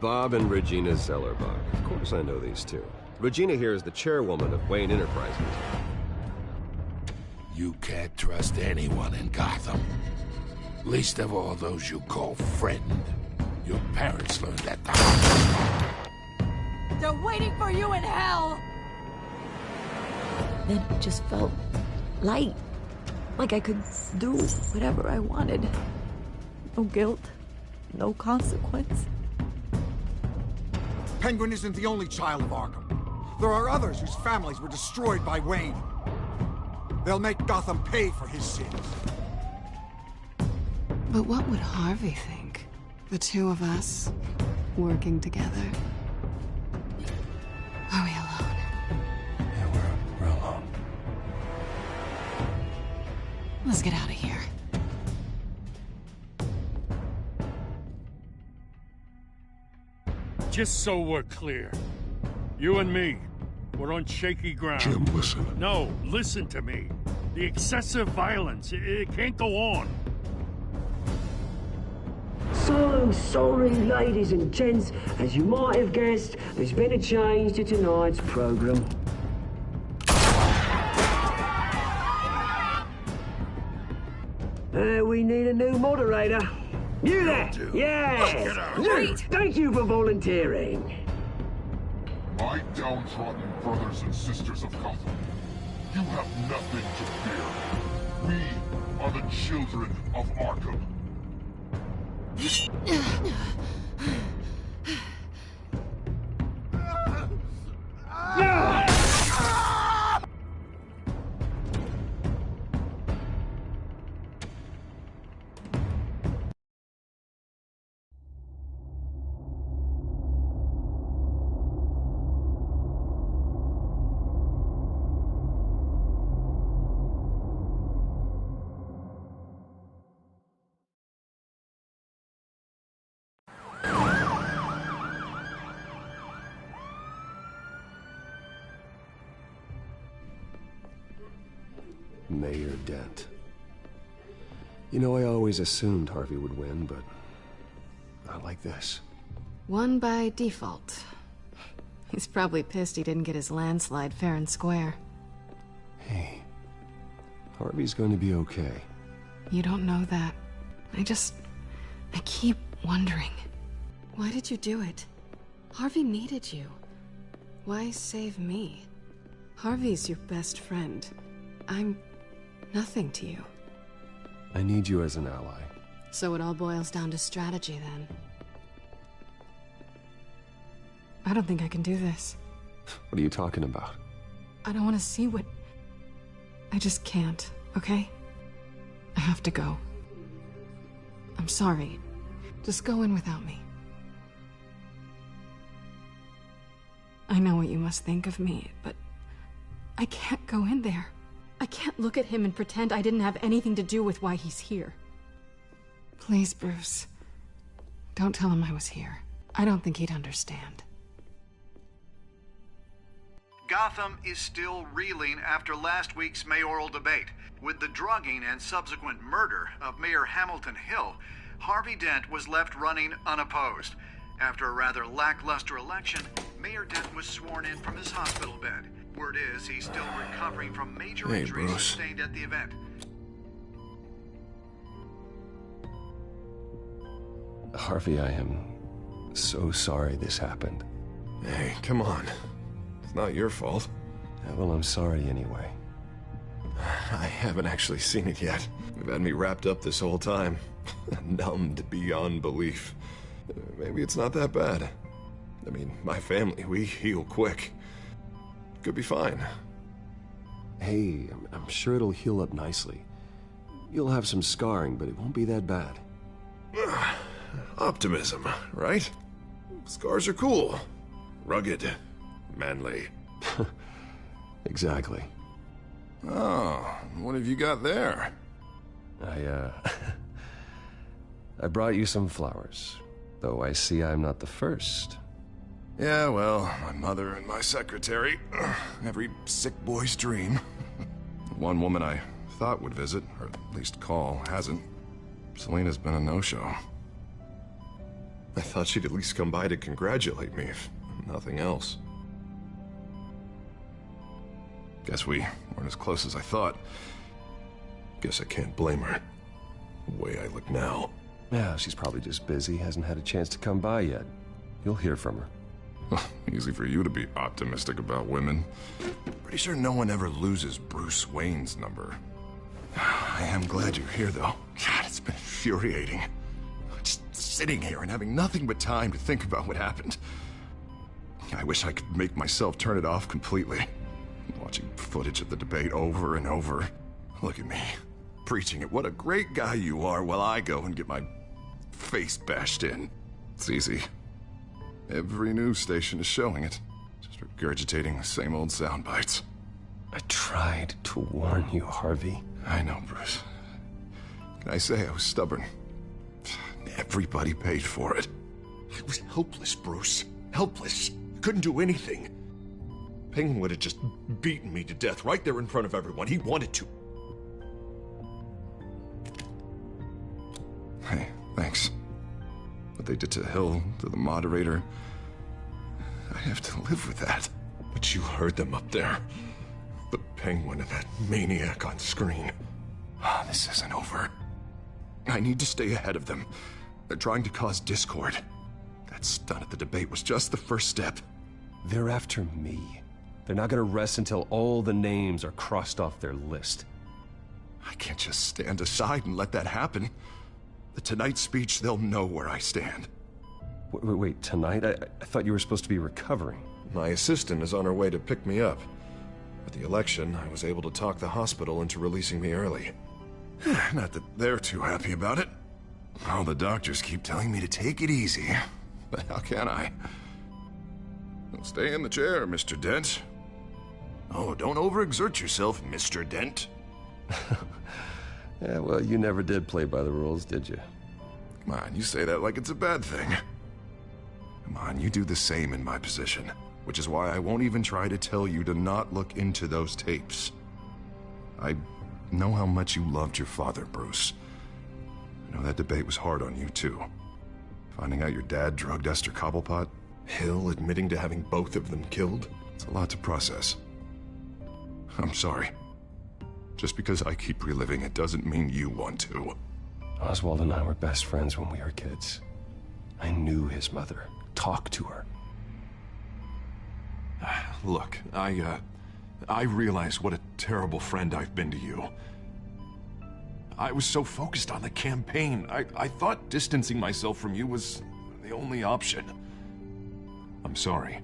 Bob and Regina Zellerbach. Of course I know these two. Regina here is the chairwoman of Wayne Enterprises. You can't trust anyone in Gotham. Least of all those you call friend. Your parents learned that the hard way. They're waiting for you in hell! Then it just felt light. Like I could do whatever I wanted. No guilt, no consequence. Penguin isn't the only child of Arkham. There are others whose families were destroyed by Wayne. They'll make Gotham pay for his sins. But what would Harvey think? The two of us, working together. Are we alone? Yeah, we're alone. Let's get out of here. Just so we're clear, you and me, we're on shaky ground. Jim, listen. No, listen to me. The excessive violence, it can't go on. So sorry, ladies and gents. As you might have guessed, there's been a change to tonight's program. We need a new moderator. You there? Yes! Luke, thank you for volunteering. My downtrodden brothers and sisters of Gotham, you have nothing to fear. We are the children of Arkham. Mayor Dent. You know, I always assumed Harvey would win, but not like this. Won by default. He's probably pissed he didn't get his landslide fair and square. Hey, Harvey's going to be okay. You don't know that. I keep wondering. Why did you do it? Harvey needed you. Why save me? Harvey's your best friend. I'm nothing to you. I need you as an ally. So it all boils down to strategy, then. I don't think I can do this. What are you talking about? I don't want to see what... I just can't, okay? I have to go. I'm sorry. Just go in without me. I know what you must think of me, but I can't go in there. I can't look at him and pretend I didn't have anything to do with why he's here. Please, Bruce. Don't tell him I was here. I don't think he'd understand. Gotham is still reeling after last week's mayoral debate. With the drugging and subsequent murder of Mayor Hamilton Hill, Harvey Dent was left running unopposed. After a rather lackluster election, Mayor Dent was sworn in from his hospital bed. Word is he's still recovering from major injuries sustained at the event. Harvey, I am so sorry this happened. Hey, come on. It's not your fault. Yeah, well, I'm sorry anyway. I haven't actually seen it yet. You've had me wrapped up this whole time. Numbed beyond belief. Maybe it's not that bad. I mean, my family, we heal quick. Could be fine. Hey, I'm sure it'll heal up nicely. You'll have some scarring, but it won't be that bad. Optimism, right? Scars are cool. Rugged. Manly. Exactly. Oh, what have you got there? I brought you some flowers. Though I see I'm not the first. Yeah, well, my mother and my secretary. Every sick boy's dream. One woman I thought would visit, or at least call, hasn't. Selena's been a no-show. I thought she'd at least come by to congratulate me, if nothing else. Guess we weren't as close as I thought. Guess I can't blame her. The way I look now. Yeah, she's probably just busy, hasn't had a chance to come by yet. You'll hear from her. Easy for you to be optimistic about women. Pretty sure no one ever loses Bruce Wayne's number. I am glad you're here, though. God, it's been infuriating. Just sitting here and having nothing but time to think about what happened. I wish I could make myself turn it off completely. Watching footage of the debate over and over. Look at me, preaching at what a great guy you are while I go and get my face bashed in. It's easy. Every news station is showing it. Just regurgitating the same old sound bites. I tried to warn you, Harvey. I know, Bruce. Can I say I was stubborn? Everybody paid for it. I was helpless, Bruce. Helpless. Couldn't do anything. Penguin would have just beaten me to death right there in front of everyone. He wanted to. Hey, thanks. What they did to Hill, to the moderator, I have to live with that. But you heard them up there. The Penguin and that maniac on screen. This isn't over. I need to stay ahead of them. They're trying to cause discord. That stunt at the debate was just the first step. They're after me. They're not gonna rest until all the names are crossed off their list. I can't just stand aside and let that happen. The Tonight speech, they'll know where I stand. Wait, tonight? I thought you were supposed to be recovering. My assistant is on her way to pick me up. At the election, I was able to talk the hospital into releasing me early. Not that they're too happy about it. All the doctors keep telling me to take it easy. But how can I? Well, stay in the chair, Mr. Dent. Oh, don't overexert yourself, Mr. Dent. Yeah, well, you never did play by the rules, did you? Come on, you say that like it's a bad thing. Come on, you do the same in my position. Which is why I won't even try to tell you to not look into those tapes. I know how much you loved your father, Bruce. I know that debate was hard on you, too. Finding out your dad drugged Esther Cobblepot, Hill admitting to having both of them killed, it's a lot to process. I'm sorry. Just because I keep reliving it doesn't mean you want to. Oswald and I were best friends when we were kids. I knew his mother. Talked to her. Look, I realize what a terrible friend I've been to you. I was so focused on the campaign. I thought distancing myself from you was the only option. I'm sorry.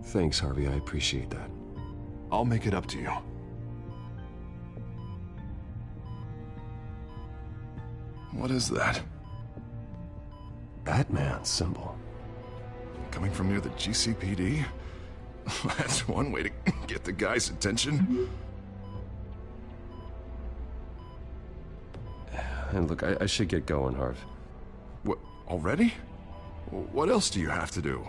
Thanks, Harvey. I appreciate that. I'll make it up to you. What is that? Batman symbol. Coming from near the GCPD? That's one way to get the guy's attention. And look, I should get going, Harv. What, already? What else do you have to do?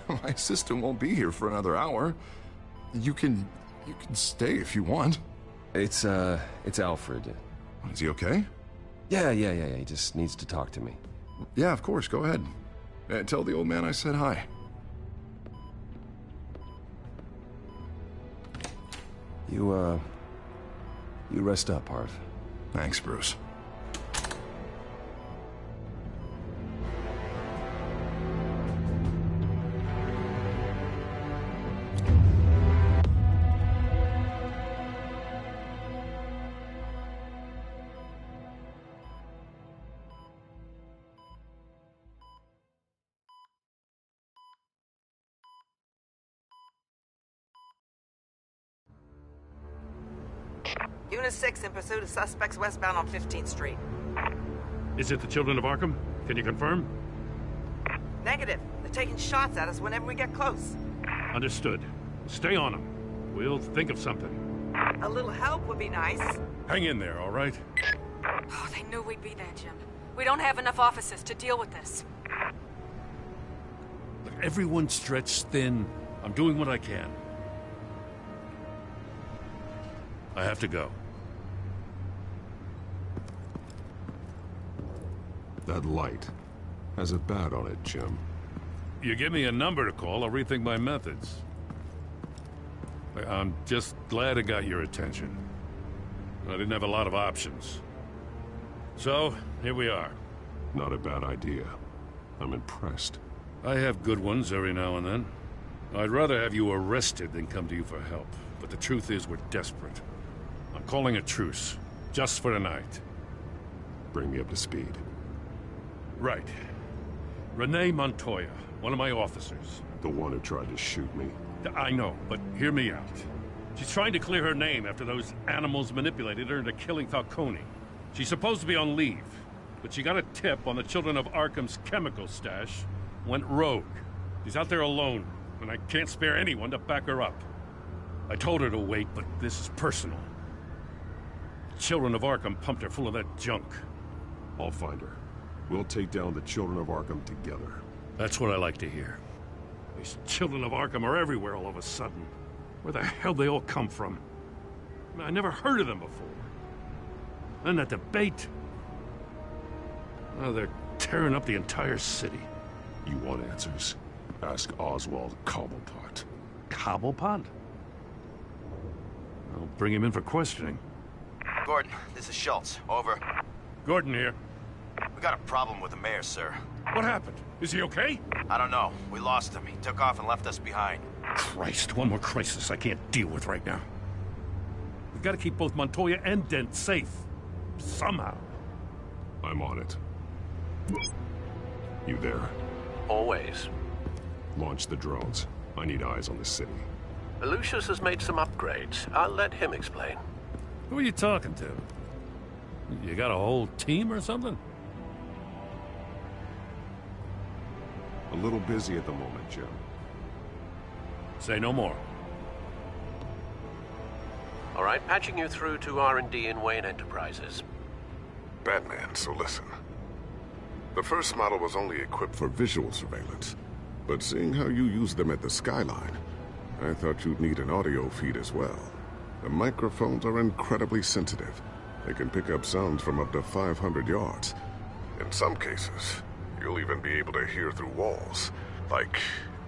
My assistant won't be here for another hour. You can stay if you want. It's Alfred. Is he okay? Yeah. He just needs to talk to me. Yeah, of course. Go ahead. Tell the old man I said hi. You rest up, Harv. Thanks, Bruce. Unit 6 in pursuit of suspects westbound on 15th Street. Is it the Children of Arkham? Can you confirm? Negative. They're taking shots at us whenever we get close. Understood. Stay on them. We'll think of something. A little help would be nice. Hang in there, all right? Oh, they knew we'd be there, Jim. We don't have enough officers to deal with this. Look, everyone's stretched thin. I'm doing what I can. I have to go. That light has a bat on it, Jim. You give me a number to call, I'll rethink my methods. I'm just glad it got your attention. I didn't have a lot of options. So, here we are. Not a bad idea. I'm impressed. I have good ones every now and then. I'd rather have you arrested than come to you for help. But the truth is, we're desperate. I'm calling a truce. Just for tonight. Bring me up to speed. Right. Renee Montoya, one of my officers. The one who tried to shoot me? I know, but hear me out. She's trying to clear her name after those animals manipulated her into killing Falcone. She's supposed to be on leave, but she got a tip on the Children of Arkham's chemical stash, went rogue. She's out there alone, and I can't spare anyone to back her up. I told her to wait, but this is personal. Children of Arkham pumped her full of that junk. I'll find her. We'll take down the Children of Arkham together. That's what I like to hear. These Children of Arkham are everywhere all of a sudden. Where the hell they all come from? I never heard of them before. And that debate. Oh, they're tearing up the entire city. You want answers? Ask Oswald Cobblepot. Cobblepot? I'll bring him in for questioning. Gordon, this is Schultz. Over. Gordon here. We got a problem with the mayor, sir. What happened? Is he okay? I don't know. We lost him. He took off and left us behind. Christ, one more crisis I can't deal with right now. We've got to keep both Montoya and Dent safe. Somehow. I'm on it. You there? Always. Launch the drones. I need eyes on the city. Lucius has made some upgrades. I'll let him explain. Who are you talking to? You got a whole team or something? A little busy at the moment, Jim. Say no more. All right, patching you through to R&D in Wayne Enterprises. Batman, so listen. The first model was only equipped for visual surveillance, but seeing how you use them at the Skyline, I thought you'd need an audio feed as well. The microphones are incredibly sensitive. They can pick up sounds from up to 500 yards. In some cases, you'll even be able to hear through walls, like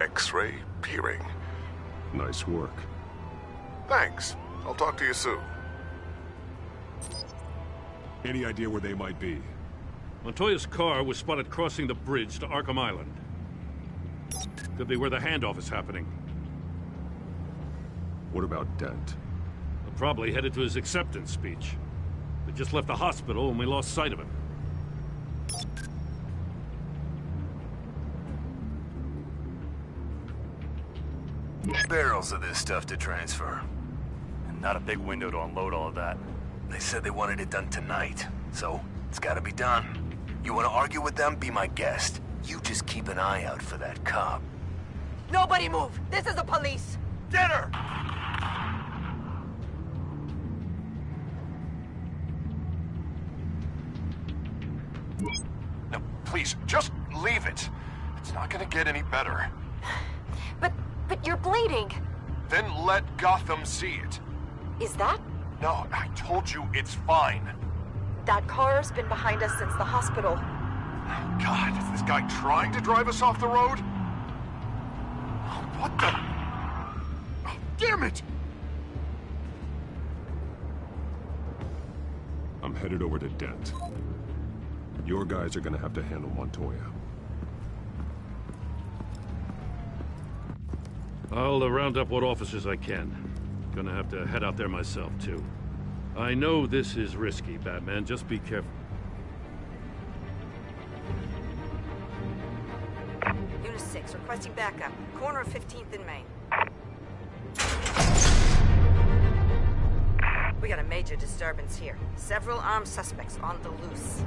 X-ray peering. Nice work. Thanks. I'll talk to you soon. Any idea where they might be? Montoya's car was spotted crossing the bridge to Arkham Island. Could be where the handoff is happening. What about Dent? Probably headed to his acceptance speech. We just left the hospital and we lost sight of him. Barrels of this stuff to transfer. And not a big window to unload all of that. They said they wanted it done tonight, so it's gotta be done. You wanna argue with them? Be my guest. You just keep an eye out for that cop. Nobody move! This is the police! Get her! No, please, just leave it. It's not gonna get any better. But you're bleeding. Then let Gotham see it. Is that? No, I told you it's fine. That car's been behind us since the hospital. God, is this guy trying to drive us off the road? What the? Oh, damn it! I'm headed over to Dent. Your guys are gonna have to handle Montoya. I'll round up what officers I can. Gonna have to head out there myself, too. I know this is risky, Batman. Just be careful. Unit 6, requesting backup. Corner of 15th and Main. We got a major disturbance here. Several armed suspects on the loose.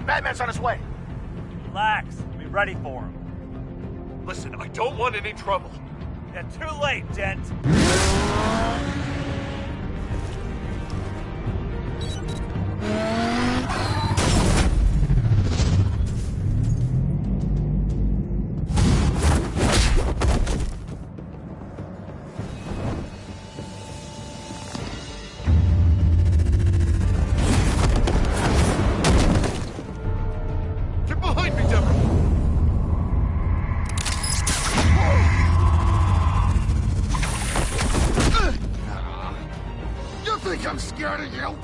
Batman's on his way. Relax. Be ready for him. Listen, I don't want any trouble. Yeah, too late, Dent. Get behind me, Deborah! You think I'm scared of you?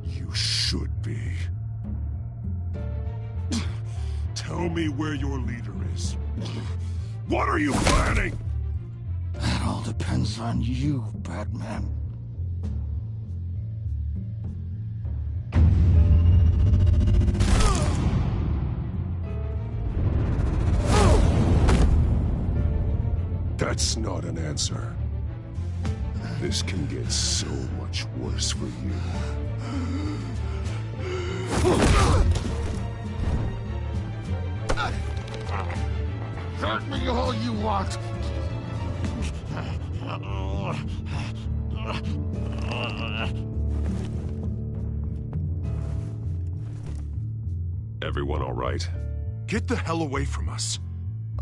You should be. Tell me where your leader is. What are you planning? That all depends on you, Batman. That's not an answer. This can get so much worse for you. Hurt me all you want. Everyone all right? Get the hell away from us.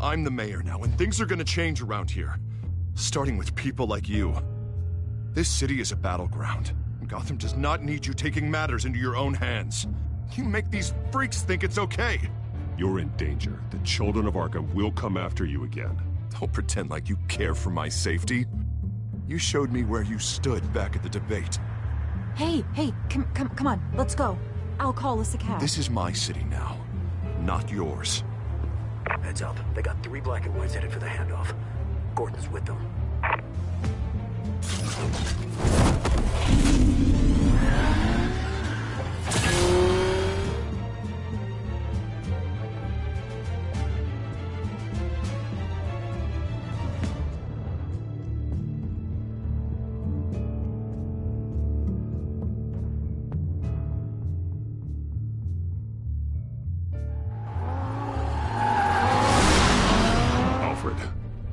I'm the mayor now, and things are gonna change around here. Starting with people like you. This city is a battleground. Gotham does not need you taking matters into your own hands. You make these freaks think it's okay. You're in danger. The children of Arkham will come after you again. Don't pretend like you care for my safety. You showed me where you stood back at the debate. Hey, come on, let's go. I'll call us a cab. This is my city now, not yours. Heads up. They got 3 black and whites headed for the handoff. Gordon's with them.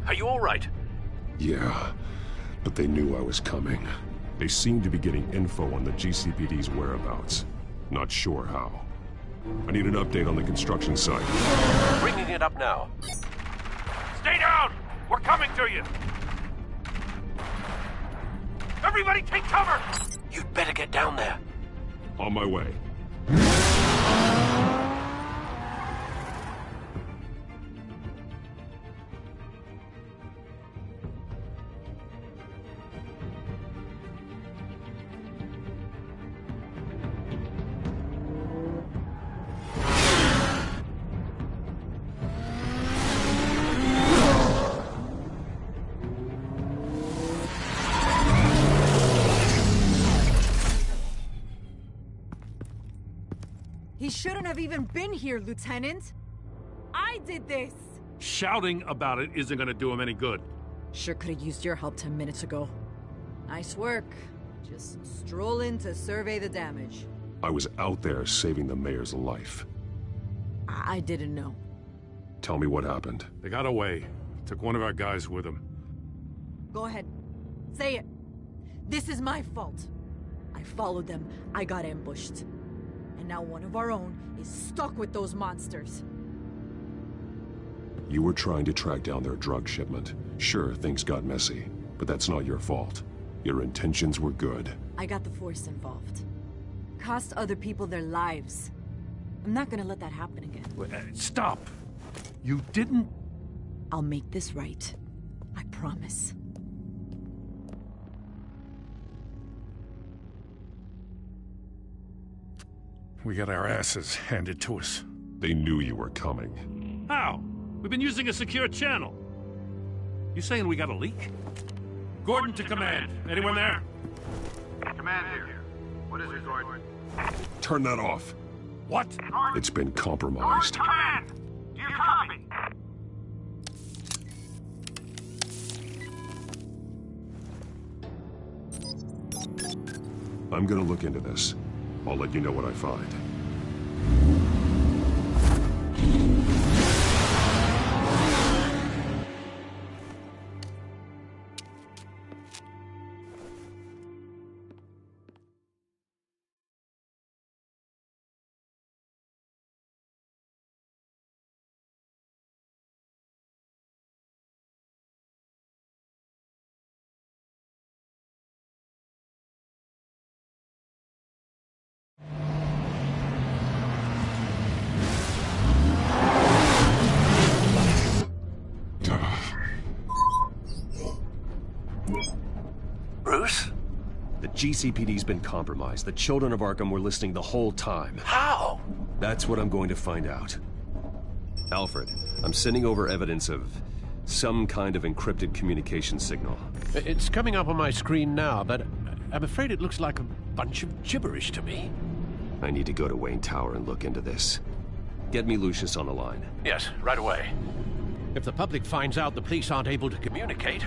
Are you all right? Yeah, but they knew I was coming. They seem to be getting info on the GCPD's whereabouts. Not sure how. I need an update on the construction site. Bringing it up now. Stay down! We're coming to you! Everybody take cover! You'd better get down there. On my way. He shouldn't have even been here, Lieutenant. I did this. Shouting about it isn't gonna do him any good. Sure could have used your help 10 minutes ago. Nice work. Just stroll in to survey the damage. I was out there saving the mayor's life. I didn't know. Tell me what happened. They got away. Took one of our guys with them. Go ahead. Say it. This is my fault. I followed them. I got ambushed. And now one of our own is stuck with those monsters. You were trying to track down their drug shipment. Sure, things got messy, but that's not your fault. Your intentions were good. I got the Force involved. Cost other people their lives. I'm not gonna let that happen again. Stop! You didn't... I'll make this right. I promise. We got our asses handed to us. They knew you were coming. How? We've been using a secure channel. You saying we got a leak? Gordon to command. Anyone there? Command here. What is it, Gordon? Turn that off. What? It's been compromised. Command! Do you copy? I'm gonna look into this. I'll let you know what I find. Bruce? The GCPD's been compromised. The children of Arkham were listening the whole time. How? That's what I'm going to find out. Alfred, I'm sending over evidence of some kind of encrypted communication signal. It's coming up on my screen now, but I'm afraid it looks like a bunch of gibberish to me. I need to go to Wayne Tower and look into this. Get me Lucius on the line. Yes, right away. If the public finds out the police aren't able to communicate...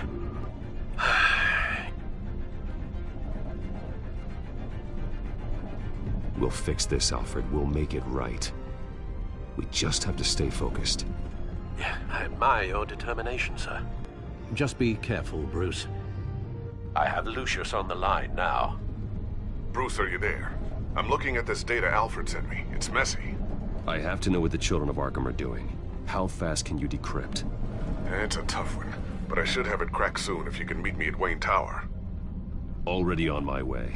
We'll fix this, Alfred. We'll make it right. We just have to stay focused. Yeah, I admire your determination, sir. Just be careful, Bruce. I have Lucius on the line now. Bruce, are you there? I'm looking at this data Alfred sent me. It's messy. I have to know what the children of Arkham are doing. How fast can you decrypt? It's a tough one, but I should have it cracked soon if you can meet me at Wayne Tower. Already on my way.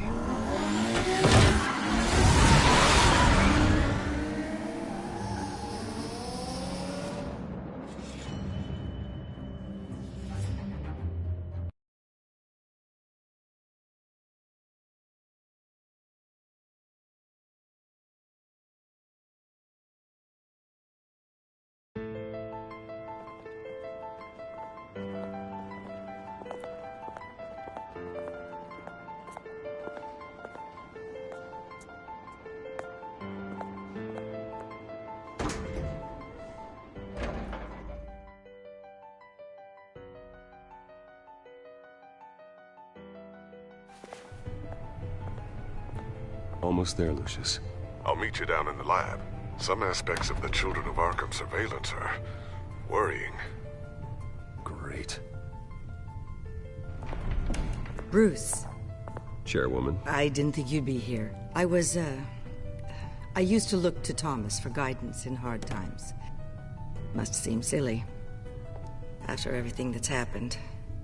Almost there, Lucius. I'll meet you down in the lab. Some aspects of the Children of Arkham surveillance are worrying. Great. Bruce. Chairwoman. I didn't think you'd be here. I used to look to Thomas for guidance in hard times. Must seem silly. After everything that's happened.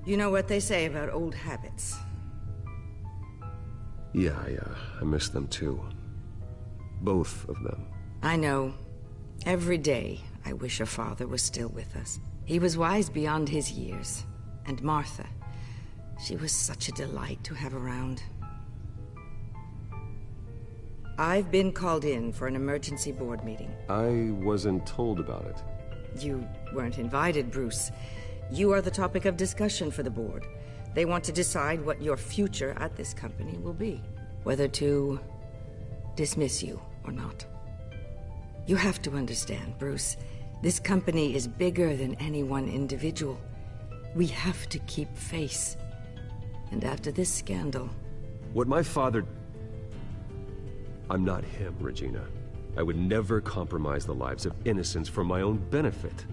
You know what they say about old habits. Yeah, I miss them too. Both of them. I know. Every day, I wish your father was still with us. He was wise beyond his years. And Martha, she was such a delight to have around. I've been called in for an emergency board meeting. I wasn't told about it. You weren't invited, Bruce. You are the topic of discussion for the board. They want to decide what your future at this company will be. Whether to dismiss you or not. You have to understand, Bruce. This company is bigger than any one individual. We have to keep face. And after this scandal... What my father... I'm not him, Regina. I would never compromise the lives of innocents for my own benefit.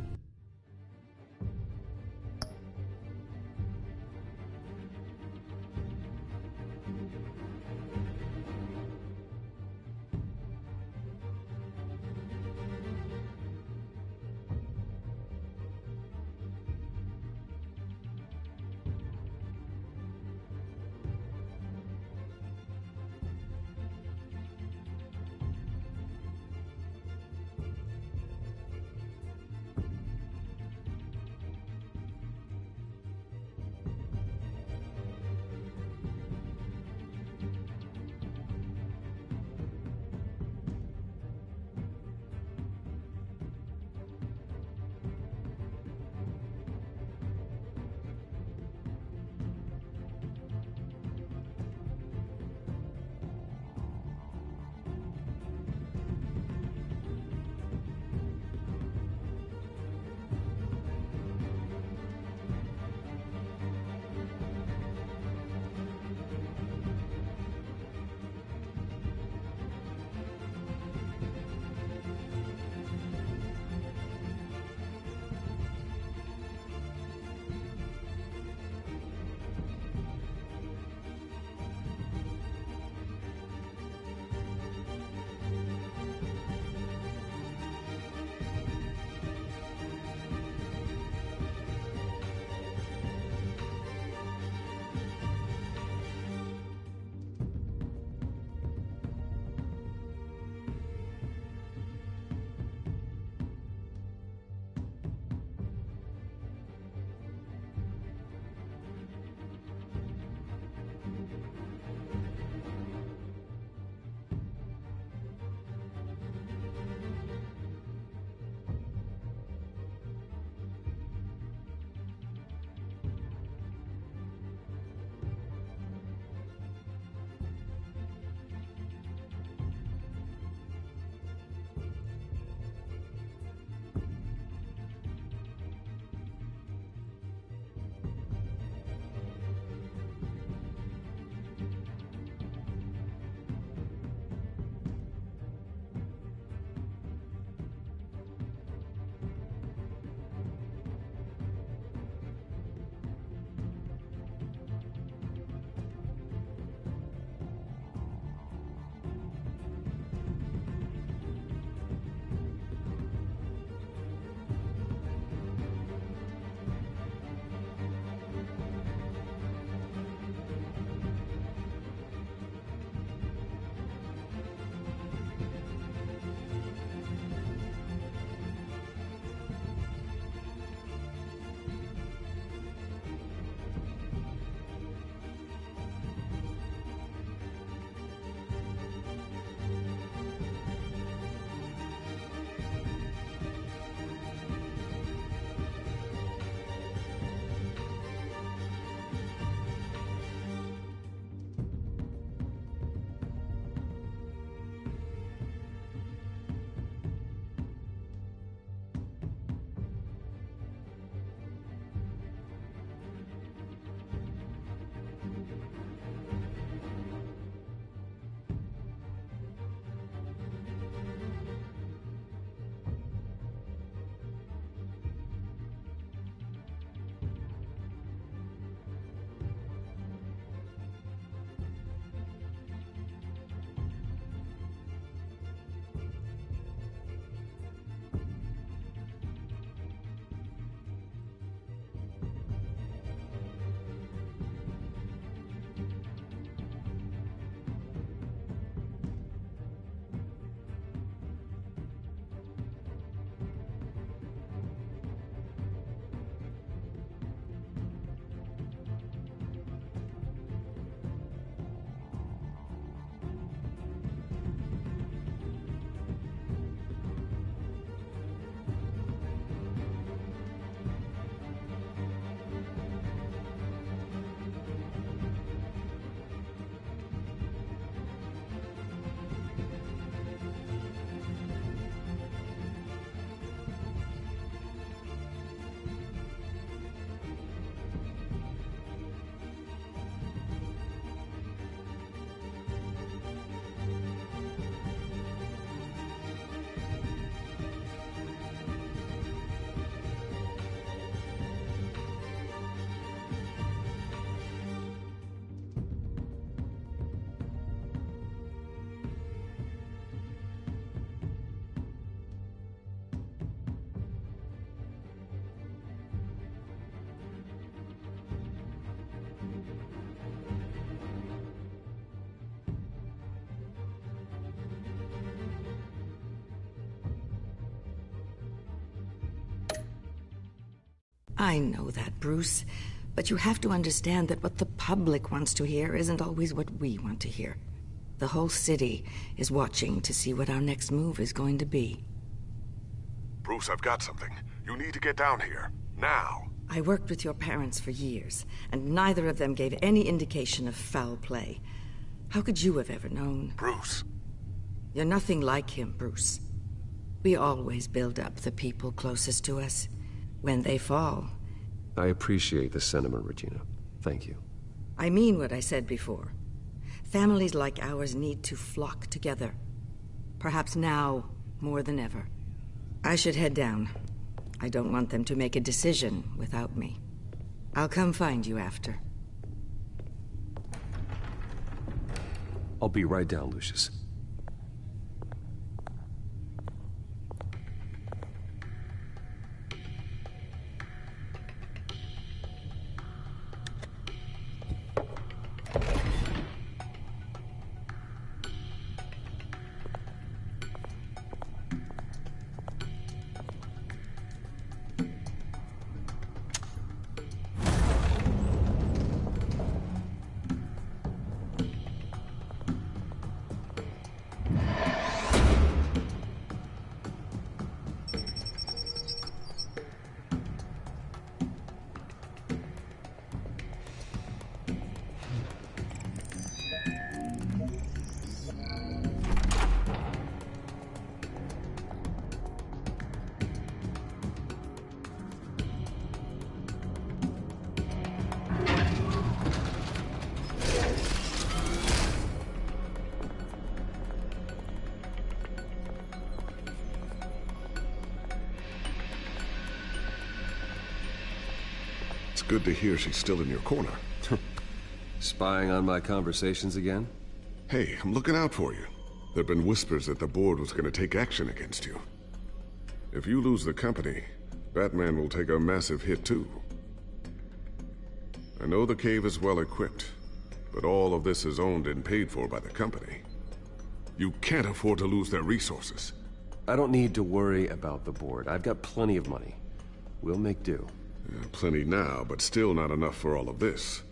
I know that, Bruce. But you have to understand that what the public wants to hear isn't always what we want to hear. The whole city is watching to see what our next move is going to be. Bruce, I've got something. You need to get down here. Now. I worked with your parents for years, and neither of them gave any indication of foul play. How could you have ever known? Bruce. You're nothing like him, Bruce. We always build up the people closest to us. When they fall... I appreciate the sentiment, Regina. Thank you. I mean what I said before. Families like ours need to flock together. Perhaps now, more than ever. I should head down. I don't want them to make a decision without me. I'll come find you after. I'll be right down, Lucius. It's good to hear she's still in your corner. Spying on my conversations again? Hey, I'm looking out for you. There've been whispers that the board was going to take action against you. If you lose the company, Batman will take a massive hit too. I know the cave is well equipped, but all of this is owned and paid for by the company. You can't afford to lose their resources. I don't need to worry about the board. I've got plenty of money. We'll make do. Plenty now, but still not enough for all of this.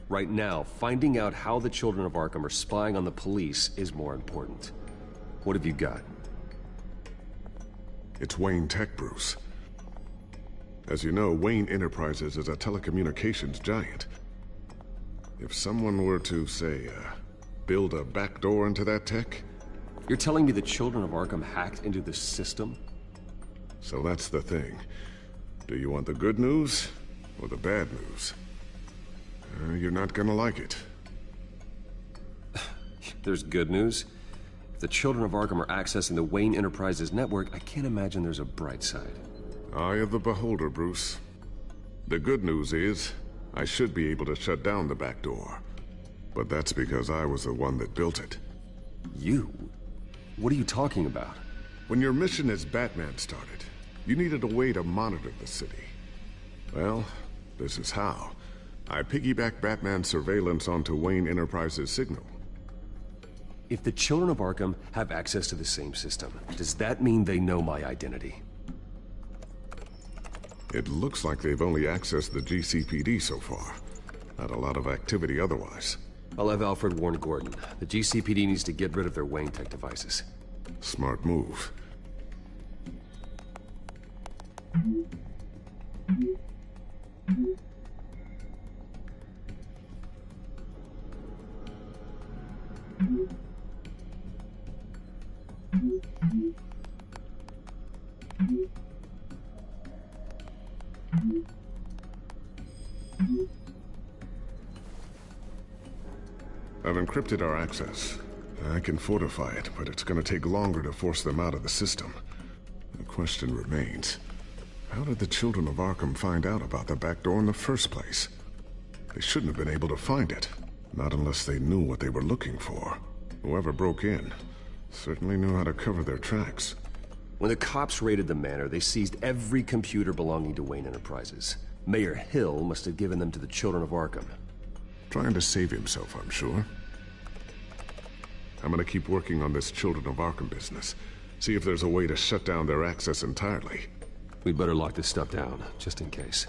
Right now, finding out how the children of Arkham are spying on the police is more important. What have you got? It's Wayne Tech, Bruce. As you know, Wayne Enterprises is a telecommunications giant. If someone were to, say, build a backdoor into that tech... You're telling me the children of Arkham hacked into the system? So that's the thing. Do you want the good news or the bad news? You're not gonna like it. There's good news. If the children of Arkham are accessing the Wayne Enterprises network, I can't imagine there's a bright side. Eye of the beholder, Bruce. The good news is, I should be able to shut down the back door. But that's because I was the one that built it. You? What are you talking about? When your mission as Batman started, you needed a way to monitor the city. Well, this is how. I piggybacked Batman's surveillance onto Wayne Enterprises' signal. If the children of Arkham have access to the same system, does that mean they know my identity? It looks like they've only accessed the GCPD so far. Not a lot of activity otherwise. I'll have Alfred warn Gordon. The GCPD needs to get rid of their Wayne Tech devices. Smart move. I've encrypted our access. I can fortify it, but it's gonna take longer to force them out of the system. The question remains, how did the children of Arkham find out about the back door in the first place? They shouldn't have been able to find it. Not unless they knew what they were looking for. Whoever broke in certainly knew how to cover their tracks. When the cops raided the manor, they seized every computer belonging to Wayne Enterprises. Mayor Hill must have given them to the children of Arkham. Trying to save himself, I'm sure. I'm gonna keep working on this Children of Arkham business. See if there's a way to shut down their access entirely. We'd better lock this stuff down, just in case.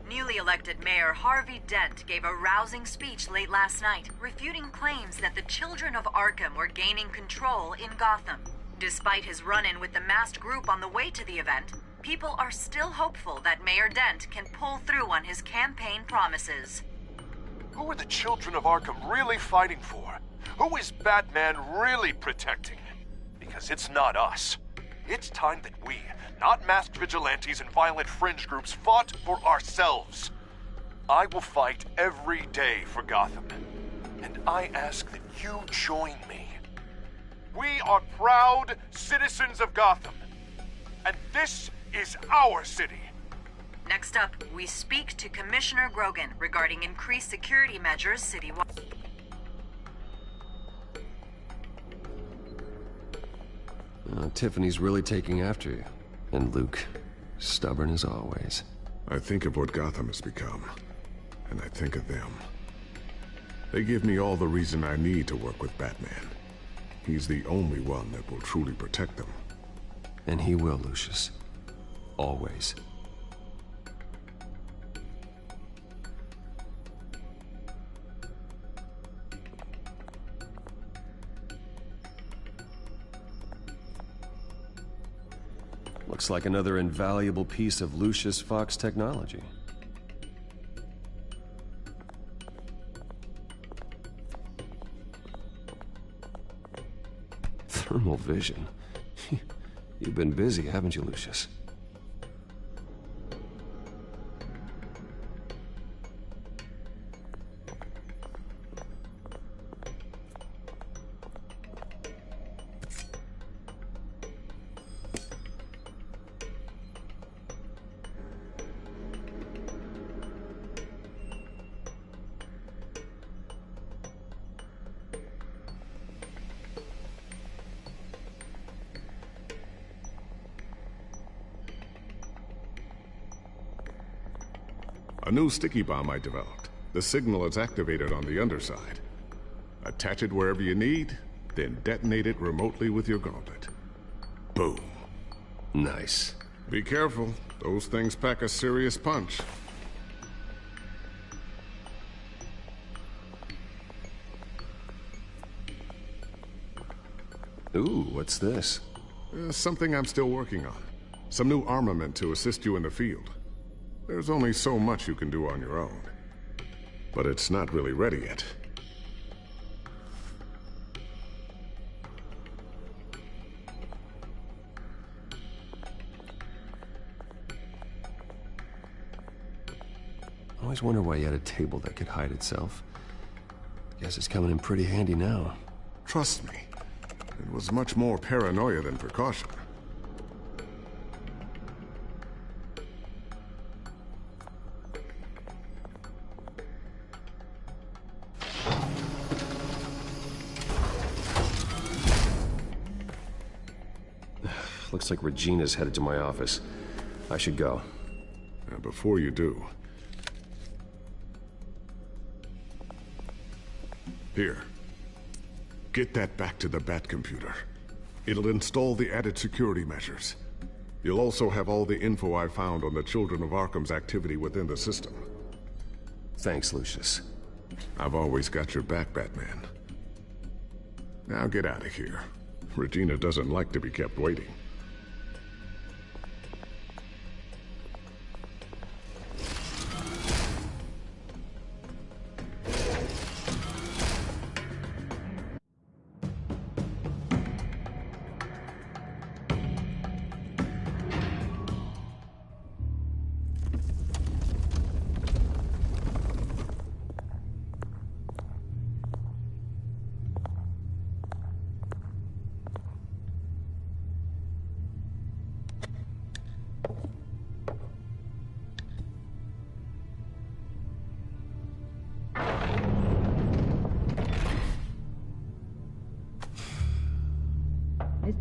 Newly elected Mayor Harvey Dent gave a rousing speech late last night, refuting claims that the children of Arkham were gaining control in Gotham. Despite his run-in with the masked group on the way to the event, people are still hopeful that Mayor Dent can pull through on his campaign promises. Who are the children of Arkham really fighting for? Who is Batman really protecting? Because it's not us. It's time that we, not masked vigilantes and violent fringe groups, fought for ourselves. I will fight every day for Gotham. And I ask that you join me. We are proud citizens of Gotham. And this is our city. Next up, we speak to Commissioner Grogan regarding increased security measures citywide. Tiffany's really taking after you. And Luke, stubborn as always. I think of what Gotham has become, and I think of them. They give me all the reason I need to work with Batman. He's the only one that will truly protect them. And he will, Lucius. Always. Looks like another invaluable piece of Lucius Fox technology. Thermal vision. You've been busy, haven't you, Lucius? A new sticky bomb I developed. The signal is activated on the underside. Attach it wherever you need, then detonate it remotely with your gauntlet. Boom. Nice. Be careful. Those things pack a serious punch. Ooh, what's this? Something I'm still working on. Some new armament to assist you in the field. There's only so much you can do on your own. But it's not really ready yet. I always wonder why you had a table that could hide itself. Guess it's coming in pretty handy now. Trust me, it was much more paranoia than precaution. Looks like Regina's headed to my office. I should go. Before you do... Here. Get that back to the Bat computer. It'll install the added security measures. You'll also have all the info I found on the Children of Arkham's activity within the system. Thanks, Lucius. I've always got your back, Batman. Now get out of here. Regina doesn't like to be kept waiting.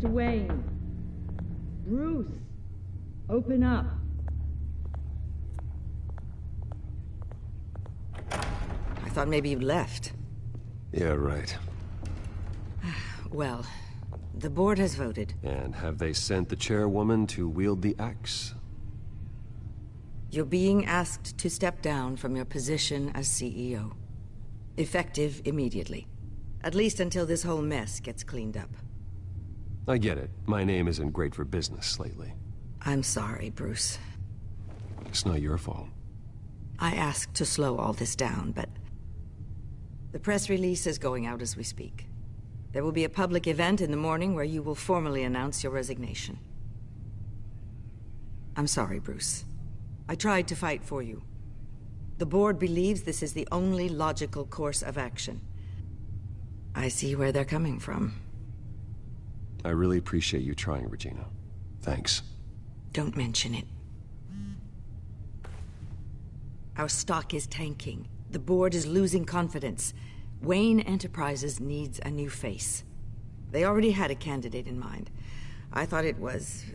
Mr. Wayne. Bruce. Open up. thought maybe you left. Yeah, right. Well, the board has voted. And have they sent the chairwoman to wield the axe? You're being asked to step down from your position as CEO. Effective immediately. At least until this whole mess gets cleaned up. I get it. My name isn't great for business lately. I'm sorry, Bruce. It's not your fault. I asked to slow all this down, but... the press release is going out as we speak. There will be a public event in the morning where you will formally announce your resignation. I'm sorry, Bruce. I tried to fight for you. The board believes this is the only logical course of action. I see where they're coming from. I really appreciate you trying, Regina. Thanks. Don't mention it. Our stock is tanking. The board is losing confidence. Wayne Enterprises needs a new face. They already had a candidate in mind. I thought it was...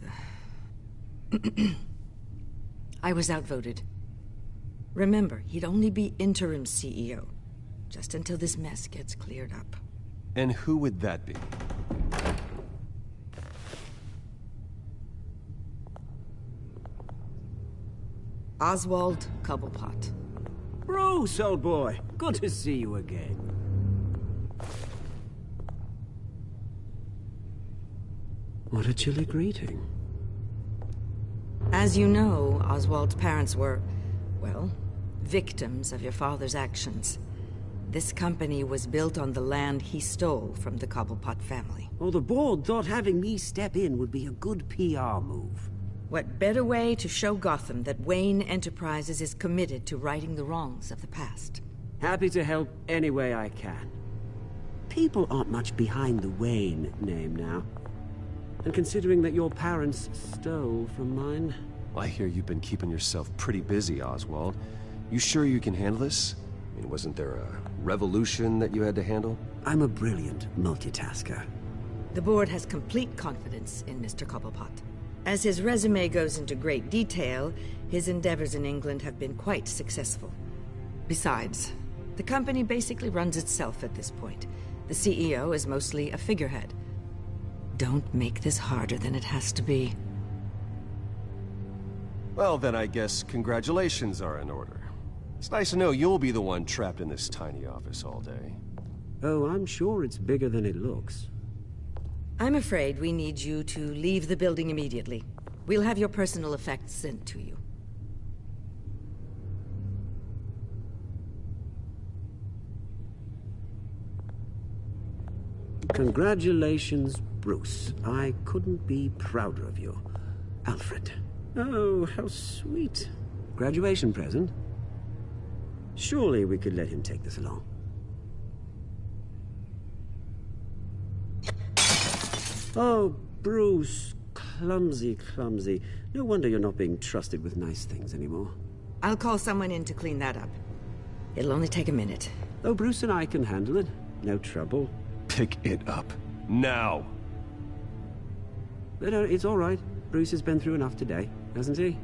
I was outvoted. Remember, he'd only be interim CEO, just until this mess gets cleared up. And who would that be? Oswald Cobblepot. Bruce, old boy. Good to see you again. What a chilly greeting. As you know, Oswald's parents were, well, victims of your father's actions. This company was built on the land he stole from the Cobblepot family. Oh, the board thought having me step in would be a good PR move. What better way to show Gotham that Wayne Enterprises is committed to righting the wrongs of the past? Happy to help any way I can. People aren't much behind the Wayne name now. And considering that your parents stole from mine... I hear you've been keeping yourself pretty busy, Oswald. You sure you can handle this? I mean, wasn't there a revolution that you had to handle? I'm a brilliant multitasker. The board has complete confidence in Mr. Cobblepot. As his resume goes into great detail, his endeavors in England have been quite successful. Besides, the company basically runs itself at this point. The CEO is mostly a figurehead. Don't make this harder than it has to be. Well, then I guess congratulations are in order. It's nice to know you'll be the one trapped in this tiny office all day. Oh, I'm sure it's bigger than it looks. I'm afraid we need you to leave the building immediately. We'll have your personal effects sent to you. Congratulations, Bruce. I couldn't be prouder of you. Alfred. Oh, how sweet. Graduation present? Surely we could let him take this along. Oh, Bruce. Clumsy, clumsy. No wonder you're not being trusted with nice things anymore. I'll call someone in to clean that up. It'll only take a minute. Oh, Bruce and I can handle it. No trouble. Pick it up. Now! No, it's all right. Bruce has been through enough today, hasn't he?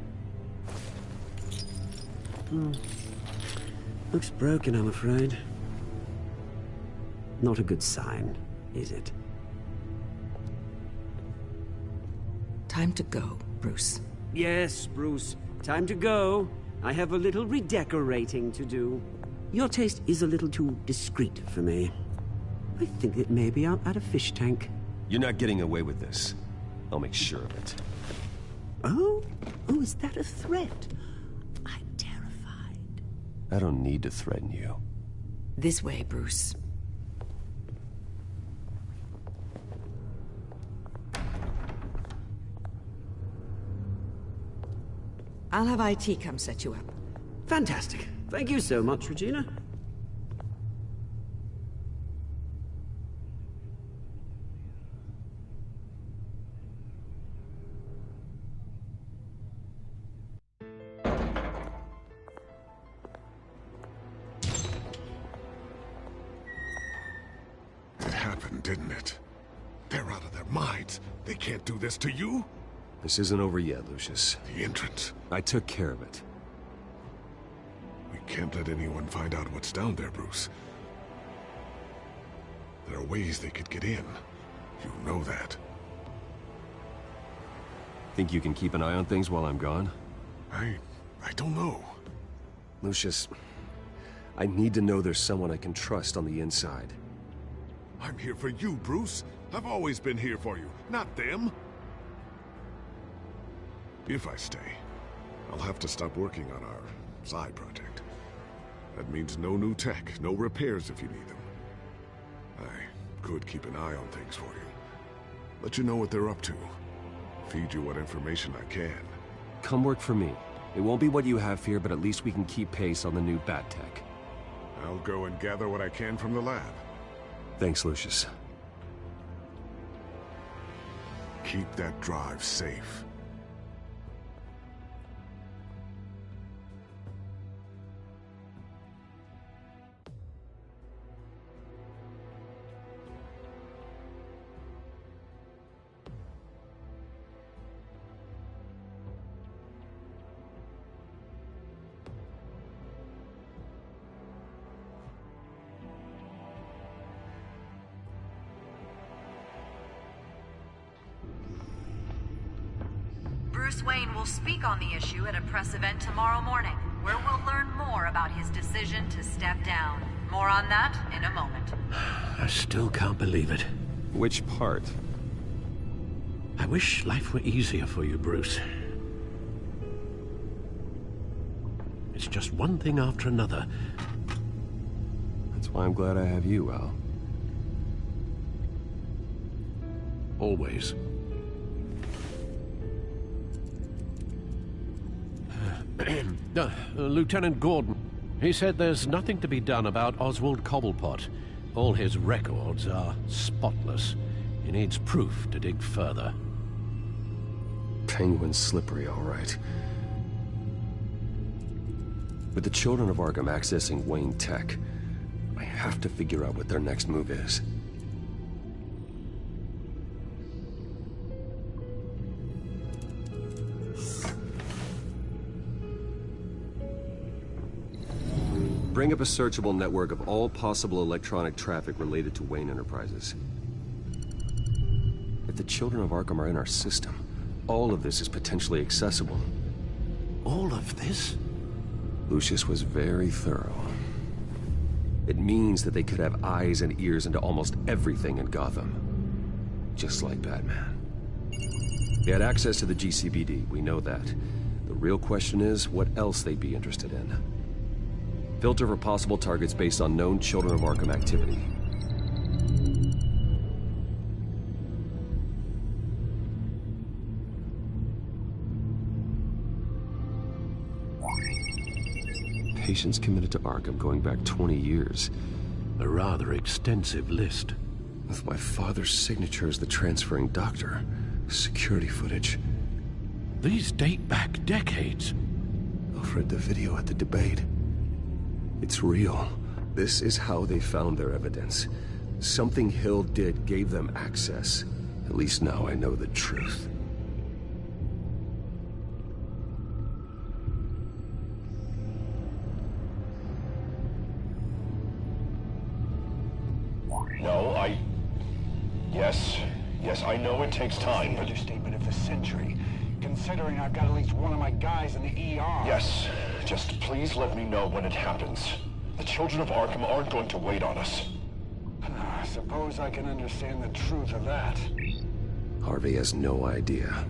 Looks broken, I'm afraid. Not a good sign, is it? Time to go, Bruce. Yes, Bruce. Time to go. I have a little redecorating to do. Your taste is a little too discreet for me. I think that maybe I'm at a fish tank. You're not getting away with this. I'll make sure of it. Oh? Oh, is that a threat? I'm terrified. I don't need to threaten you. This way, Bruce. I'll have IT come set you up. Fantastic. Thank you so much, Regina. It happened, didn't it? They're out of their minds. They can't do this to you? This isn't over yet, Lucius. The entrance. I took care of it. We Can't let anyone find out what's down there, Bruce. There are ways they could get in. You know that. Think you can keep an eye on things while I'm gone? I don't know. Lucius, I need to know there's someone I can trust on the inside. I'm here for you, Bruce. I've always been here for you, not them. If I stay, I'll have to stop working on our side project. That means no new tech, no repairs if you need them. I could keep an eye on things for you. Let you know what they're up to. Feed you what information I can. Come work for me. It won't be what you have here, but at least we can keep pace on the new bat tech. I'll go and gather what I can from the lab. Thanks, Lucius. Keep that drive safe. Bruce Wayne will speak on the issue at a press event tomorrow morning, where we'll learn more about his decision to step down. More on that in a moment. I still can't believe it. Which part? I wish life were easier for you, Bruce. It's just one thing after another. That's why I'm glad I have you, Al. Always. Lieutenant Gordon, he said there's nothing to be done about Oswald Cobblepot. All his records are spotless. He needs proof to dig further. Penguin's slippery, all right. With the children of Arkham accessing Wayne Tech, I have to figure out what their next move is. Bring up a searchable network of all possible electronic traffic related to Wayne Enterprises. If the children of Arkham are in our system, all of this is potentially accessible. All of this? Lucius was very thorough. It means that they could have eyes and ears into almost everything in Gotham. Just like Batman. They had access to the GCPD, we know that. The real question is, what else they'd be interested in. Filter for possible targets based on known Children of Arkham activity. Patients committed to Arkham going back 20 years. A rather extensive list. With my father's signature as the transferring doctor. Security footage. These date back decades. I've read the video at the debate. It's real. This is how they found their evidence. Something Hill did gave them access. At least now I know the truth. No, Yes, I know it takes time, but... Understatement of the century. Considering I've got at least one of my guys in the ER. Yes, just please let me know when it happens. The children of Arkham aren't going to wait on us. I suppose I can understand the truth of that. Harvey has no idea.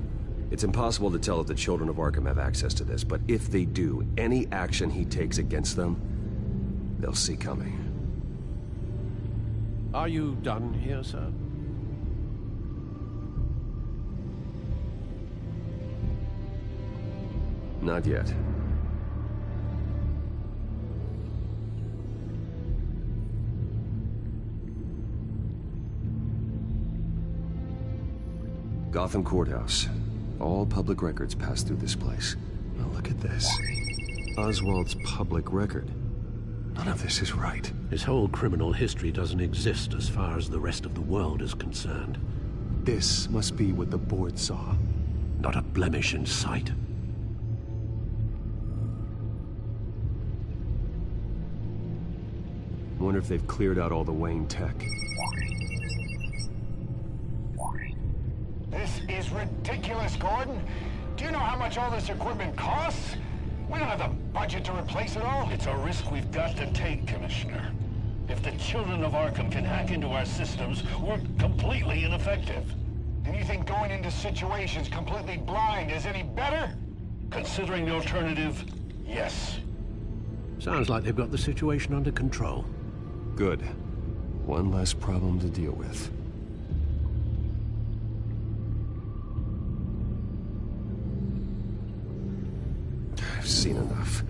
It's impossible to tell if the children of Arkham have access to this, but if they do, any action he takes against them, they'll see coming. Are you done here, sir? Not yet. Gotham Courthouse. All public records pass through this place. Now look at this. Oswald's public record. None of this is right. His whole criminal history doesn't exist as far as the rest of the world is concerned. This must be what the board saw. Not a blemish in sight. I wonder if they've cleared out all the Wayne tech. This is ridiculous, Gordon. Do you know how much all this equipment costs? We don't have the budget to replace it all. It's a risk we've got to take, Commissioner. If the children of Arkham can hack into our systems, we're completely ineffective. And you think going into situations completely blind is any better? Considering the alternative, yes. Sounds like they've got the situation under control. Good. One less problem to deal with. I've seen enough.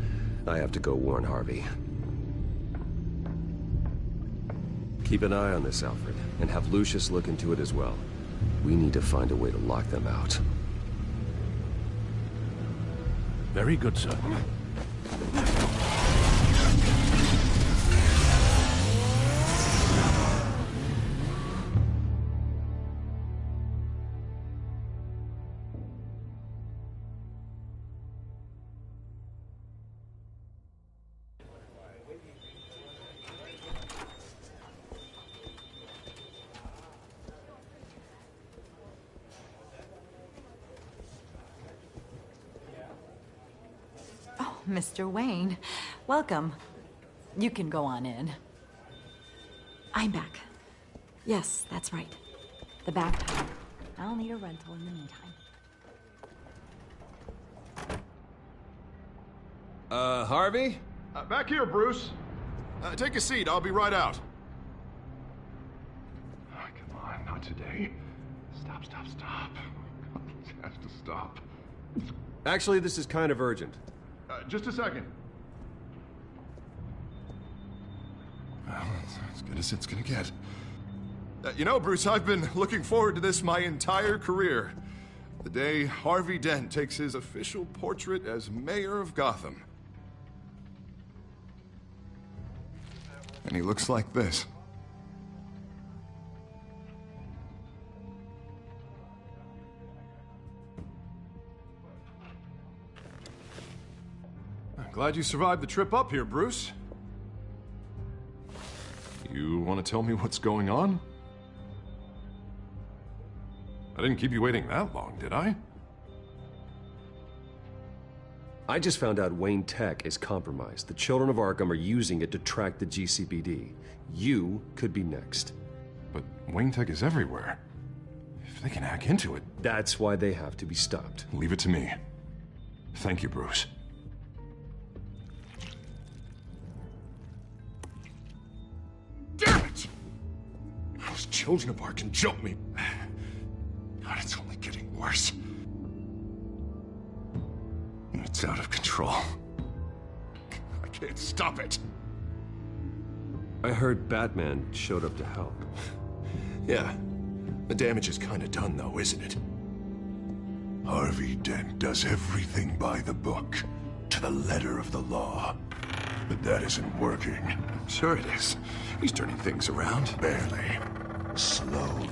I have to go warn Harvey. Keep an eye on this, Alfred, and have Lucius look into it as well. We need to find a way to lock them out. Very good, sir. Mr. Wayne, welcome. You can go on in. I'm back. Yes, that's right. The back time. I'll need a rental in the meantime. Harvey? Back here, Bruce. Take a seat. I'll be right out. Oh, come on, not today. Stop. It has to stop. Actually, this is kind of urgent. Just a second. Well, that's as good as it's gonna get. You know, Bruce, I've been looking forward to this my entire career. The day Harvey Dent takes his official portrait as mayor of Gotham. And he looks like this. Glad you survived the trip up here, Bruce. You want to tell me what's going on? I didn't keep you waiting that long, did I? I just found out Wayne Tech is compromised. The children of Arkham are using it to track the GCPD. You could be next. But Wayne Tech is everywhere. If they can hack into it... That's why they have to be stopped. Leave it to me. Thank you, Bruce. Damn it! Those children of Arkham jumped me. God, it's only getting worse. It's out of control. I can't stop it. I heard Batman showed up to help. Yeah. The damage is kind of done, though, isn't it? Harvey Dent does everything by the book, to the letter of the law. But that isn't working. Sure it is. He's turning things around. Barely. Slowly.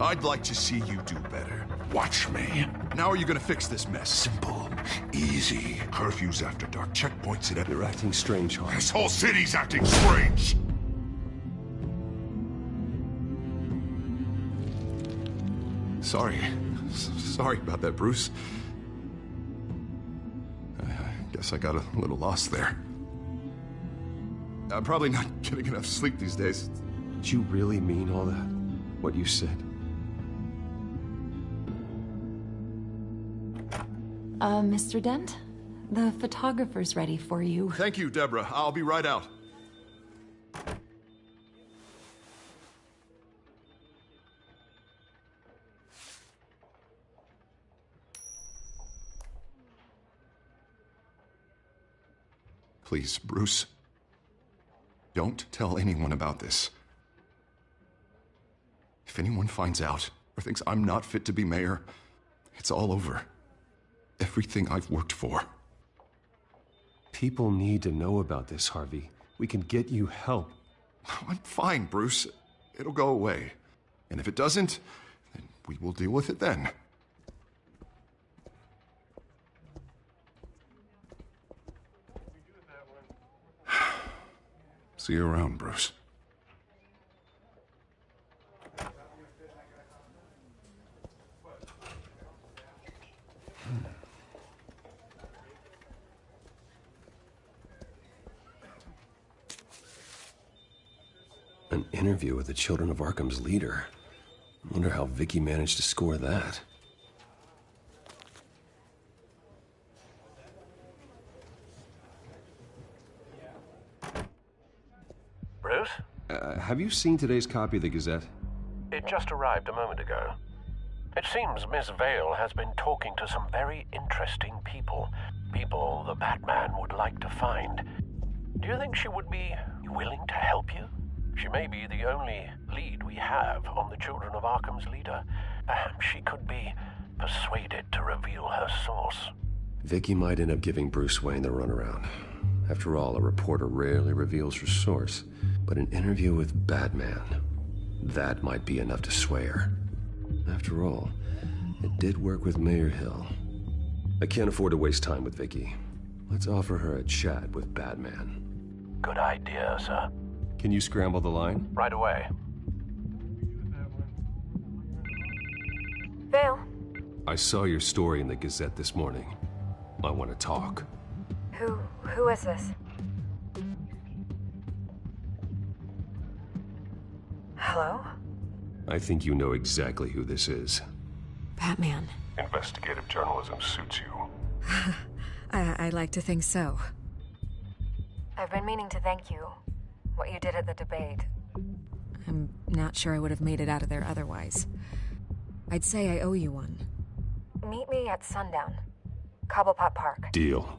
I'd like to see you do better. Watch me. Now are you gonna fix this mess? Simple. Easy. Curfews after dark. Checkpoints at... You're acting strange, Harvey. This whole city's acting strange! Sorry about that, Bruce. I guess I got a little lost there. I'm probably not getting enough sleep these days. Did you really mean all that? What you said? Mr. Dent? The photographer's ready for you. Thank you, Deborah. I'll be right out. Please, Bruce. Don't tell anyone about this. If anyone finds out or thinks I'm not fit to be mayor, it's all over. Everything I've worked for. People need to know about this, Harvey. We can get you help. I'm fine, Bruce. It'll go away. And if it doesn't, then we will deal with it then. See you around, Bruce. An interview with the Children of Arkham's leader. I wonder how Vicky managed to score that. Bruce? Have you seen today's copy of the Gazette? It just arrived a moment ago. It seems Miss Vale has been talking to some very interesting people. People the Batman would like to find. Do you think she would be willing to help you? She may be the only lead we have on the Children of Arkham's leader. Perhaps she could be persuaded to reveal her source. Vicky might end up giving Bruce Wayne the runaround. After all, a reporter rarely reveals her source. But an interview with Batman, that might be enough to sway her. After all, it did work with Mayor Hill. I can't afford to waste time with Vicky. Let's offer her a chat with Batman. Good idea, sir. Can you scramble the line? Right away. Vale. I saw your story in the Gazette this morning. I want to talk. Who is this? Hello? I think you know exactly who this is. Batman. Investigative journalism suits you. I'd like to think so. I've been meaning to thank you. What you did at the debate. I'm not sure I would have made it out of there otherwise. I'd say I owe you one. Meet me at sundown. Cobblepot Park. Deal.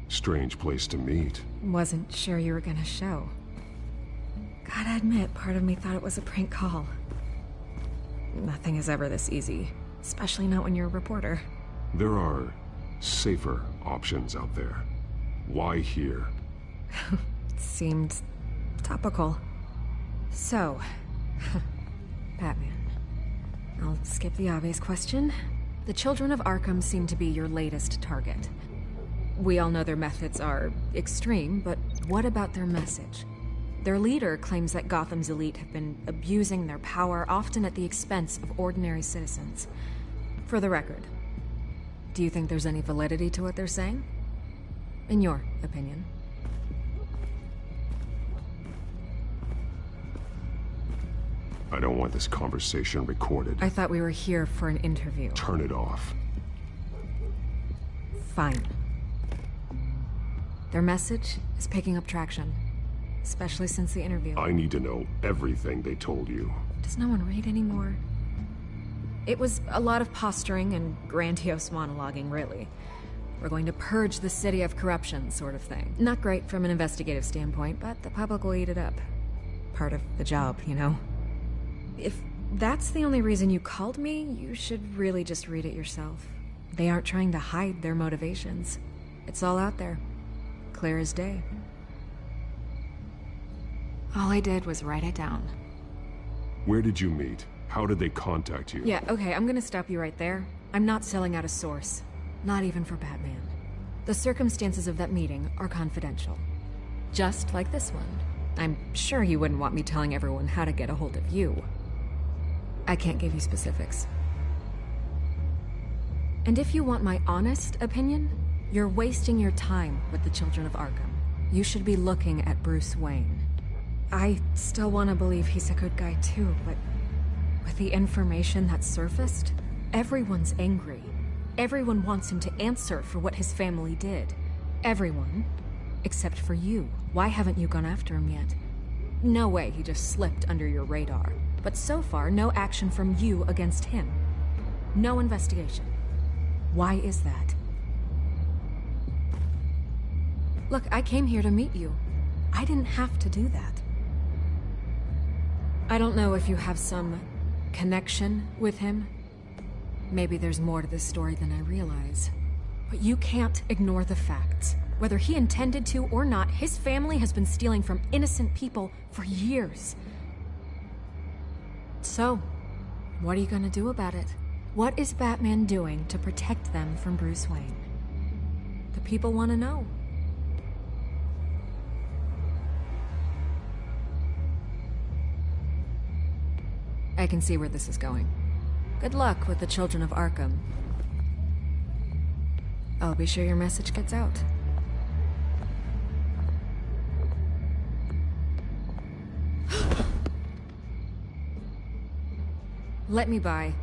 Strange place to meet. Wasn't sure you were gonna show. Gotta admit, part of me thought it was a prank call. Nothing is ever this easy, especially not when you're a reporter. There are safer options out there. Why here? Seemed topical. So, Batman. I'll skip the obvious question. The Children of Arkham seem to be your latest target. We all know their methods are extreme, but what about their message? Their leader claims that Gotham's elite have been abusing their power, often at the expense of ordinary citizens. For the record, do you think there's any validity to what they're saying? In your opinion? I don't want this conversation recorded. I thought we were here for an interview. Turn it off. Fine. Their message is picking up traction, especially since the interview. I need to know everything they told you. Does no one read anymore? It was a lot of posturing and grandiose monologuing, really. We're going to purge the city of corruption, sort of thing. Not great from an investigative standpoint, but the public will eat it up. Part of the job, you know? If that's the only reason you called me, you should really just read it yourself. They aren't trying to hide their motivations. It's all out there. Clear as day. All I did was write it down. Where did you meet? How did they contact you? Yeah, okay, I'm gonna stop you right there. I'm not selling out a source. Not even for Batman. The circumstances of that meeting are confidential. Just like this one. I'm sure you wouldn't want me telling everyone how to get a hold of you. I can't give you specifics. And if you want my honest opinion, you're wasting your time with the Children of Arkham. You should be looking at Bruce Wayne. I still want to believe he's a good guy too, but with the information that surfaced, everyone's angry. Everyone wants him to answer for what his family did. Everyone, except for you. Why haven't you gone after him yet? No way he just slipped under your radar. But so far, no action from you against him. No investigation. Why is that? Look, I came here to meet you. I didn't have to do that. I don't know if you have some connection with him. Maybe there's more to this story than I realize. But you can't ignore the facts. Whether he intended to or not, his family has been stealing from innocent people for years. So, what are you gonna do about it? What is Batman doing to protect them from Bruce Wayne? The people want to know. I can see where this is going. Good luck with the Children of Arkham. I'll be sure your message gets out. Let me by.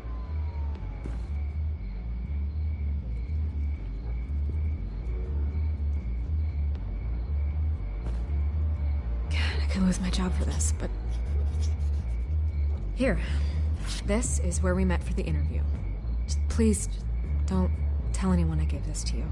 God, I could lose my job for this, but... Here. This is where we met for the interview. Please, don't tell anyone I gave this to you.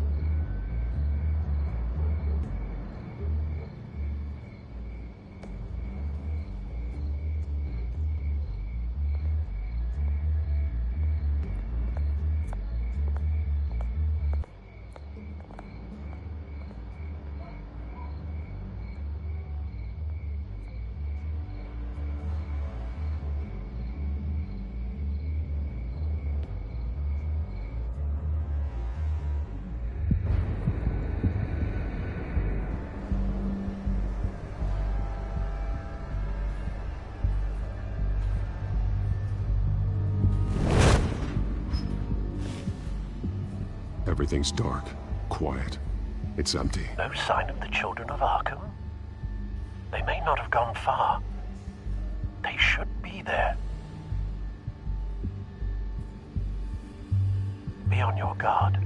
Everything's dark, quiet. It's empty. No sign of the Children of Arkham? They may not have gone far. They should be there. Be on your guard.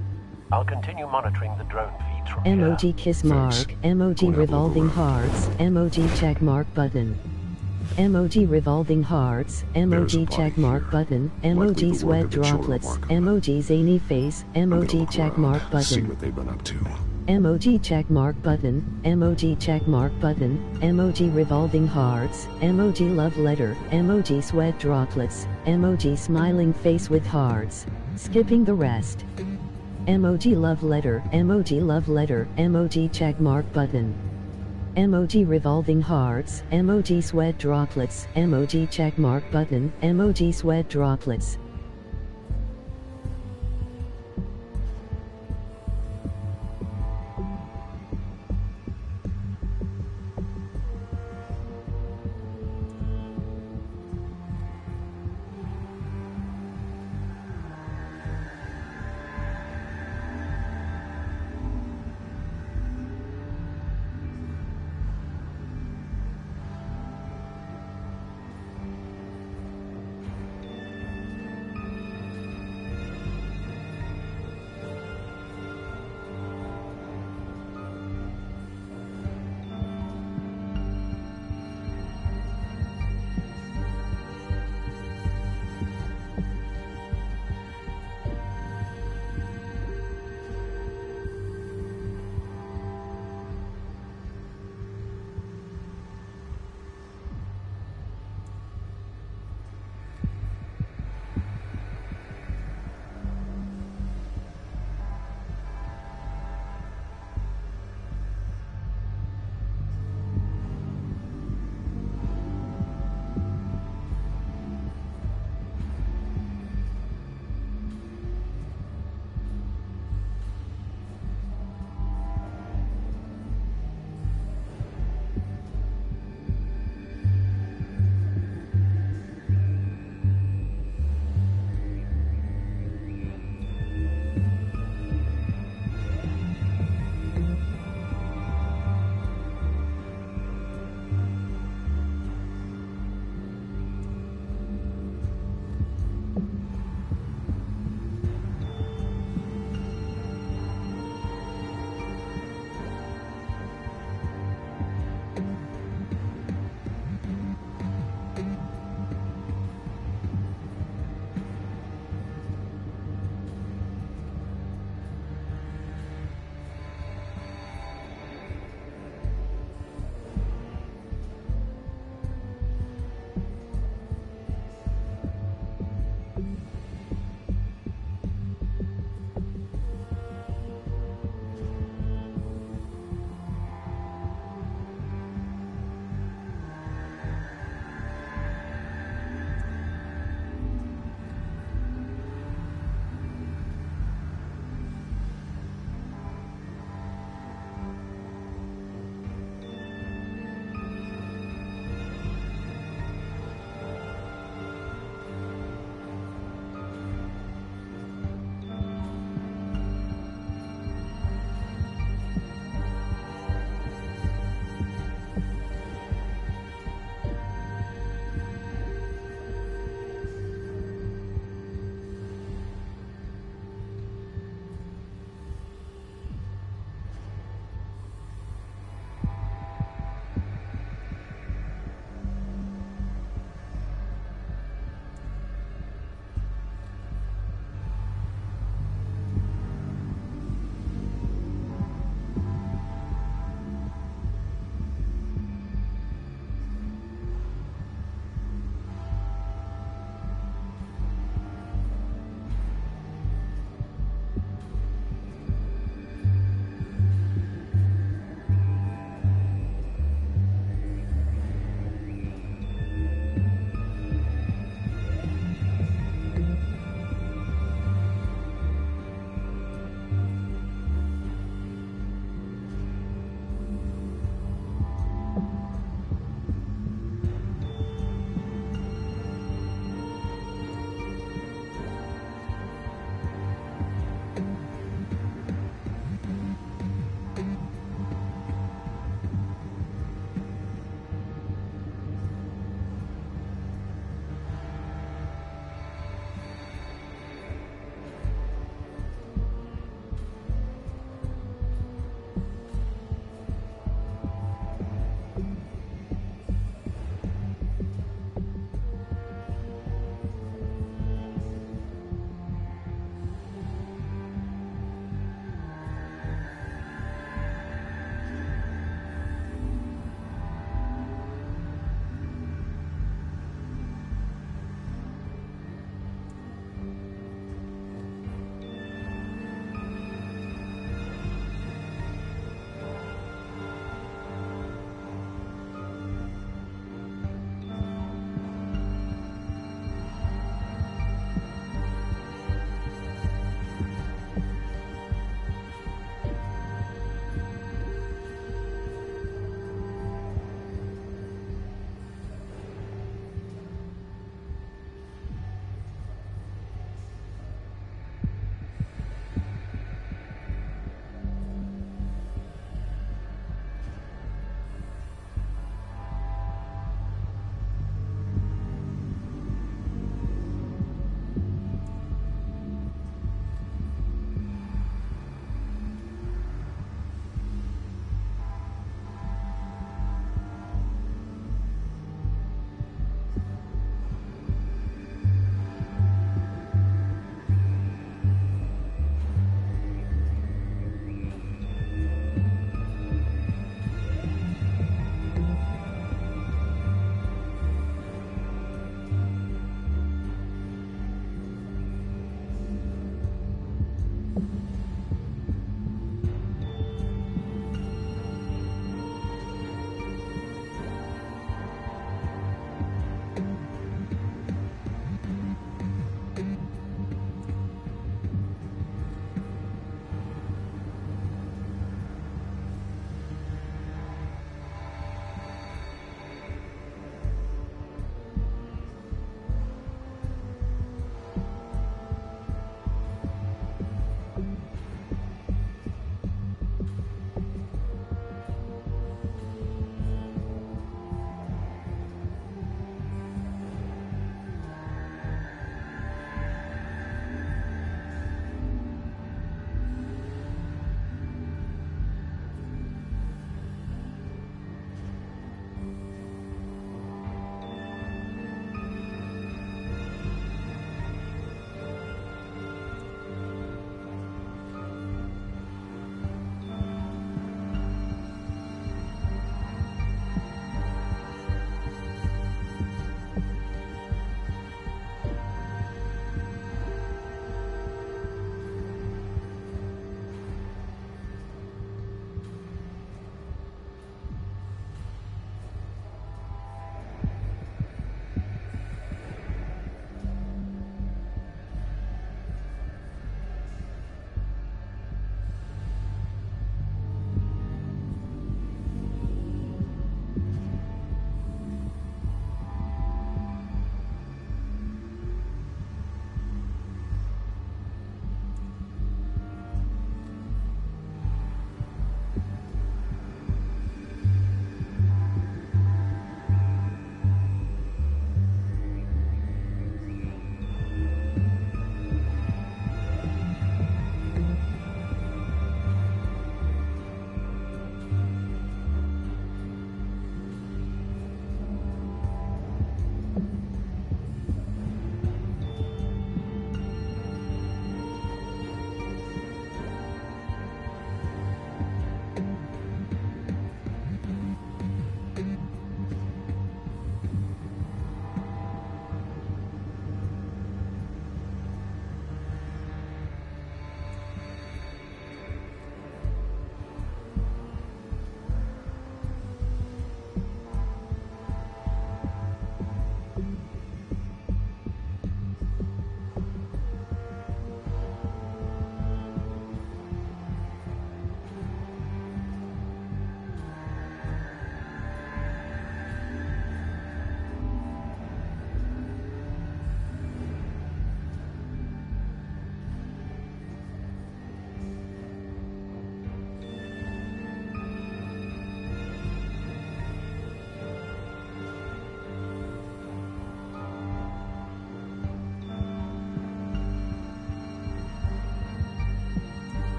I'll continue monitoring the drone feeds from here. Emoji kiss mark, emoji revolving hearts, emoji check mark button. Emoji revolving hearts, emoji check mark button, emoji sweat droplets, emoji zany face, emoji check mark button. See what they've been up to. Emoji check mark button, emoji check mark button, emoji revolving hearts, emoji love letter, emoji sweat droplets, emoji smiling face with hearts. Skipping the rest. Emoji love letter, emoji check mark button. Emoji revolving hearts, emoji sweat droplets, emoji check mark button, emoji sweat droplets.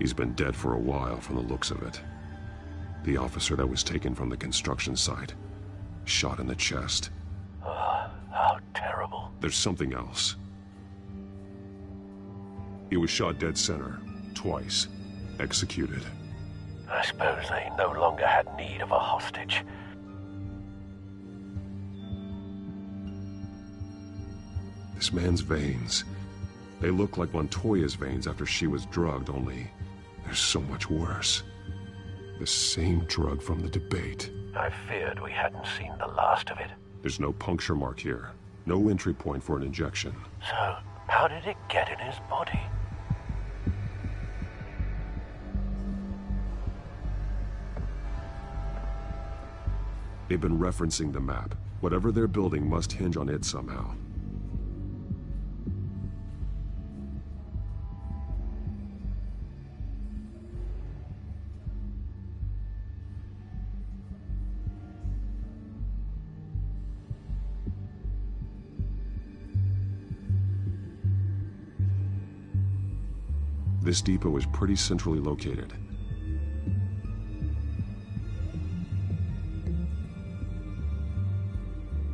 He's been dead for a while from the looks of it. The officer that was taken from the construction site. Shot in the chest. How terrible. There's something else. He was shot dead center. Twice. Executed. I suppose they no longer had need of a hostage. This man's veins. They look like Montoya's veins after she was drugged, only they're so much worse. The same drug from the debate. I feared we hadn't seen the last of it. There's no puncture mark here. No entry point for an injection. So, how did it get in his body? They've been referencing the map. Whatever they're building must hinge on it somehow. This depot is pretty centrally located.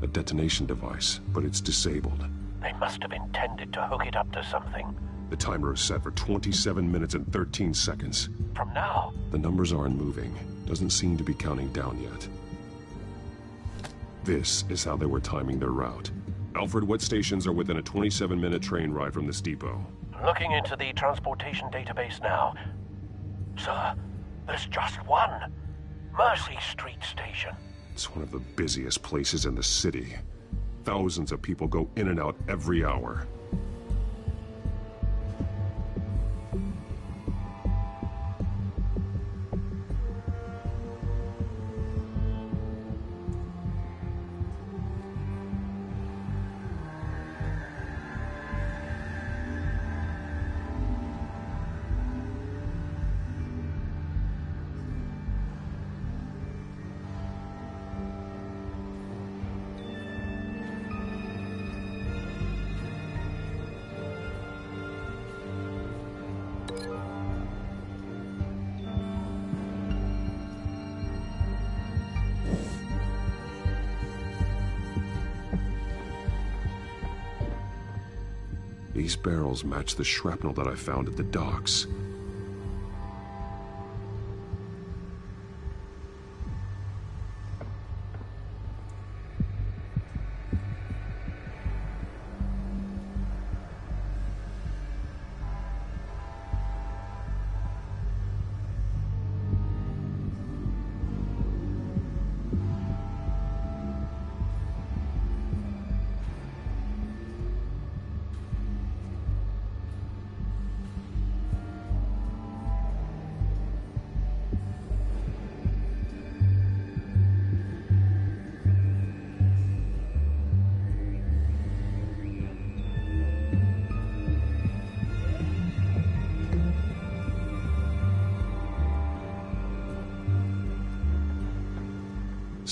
A detonation device, but it's disabled. They must have intended to hook it up to something. The timer is set for 27 minutes and 13 seconds. From now? The numbers aren't moving. Doesn't seem to be counting down yet. This is how they were timing their route. Alfred, what stations are within a 27-minute train ride from this depot? Looking into the transportation database now. Sir, there's just one. Mercy Street Station. It's one of the busiest places in the city. Thousands of people go in and out every hour. These barrels match the shrapnel that I found at the docks.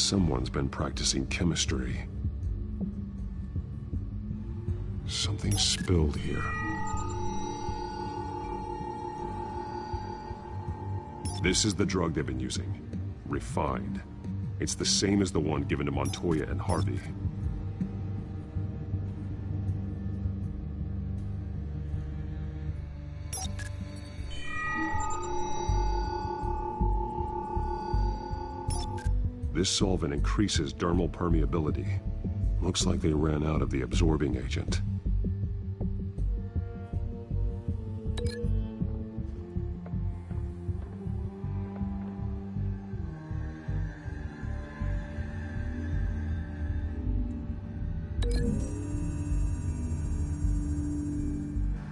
Someone's been practicing chemistry. Something spilled here. This is the drug they've been using. Refined. It's the same as the one given to Montoya and Harvey. This solvent increases dermal permeability. Looks like they ran out of the absorbing agent.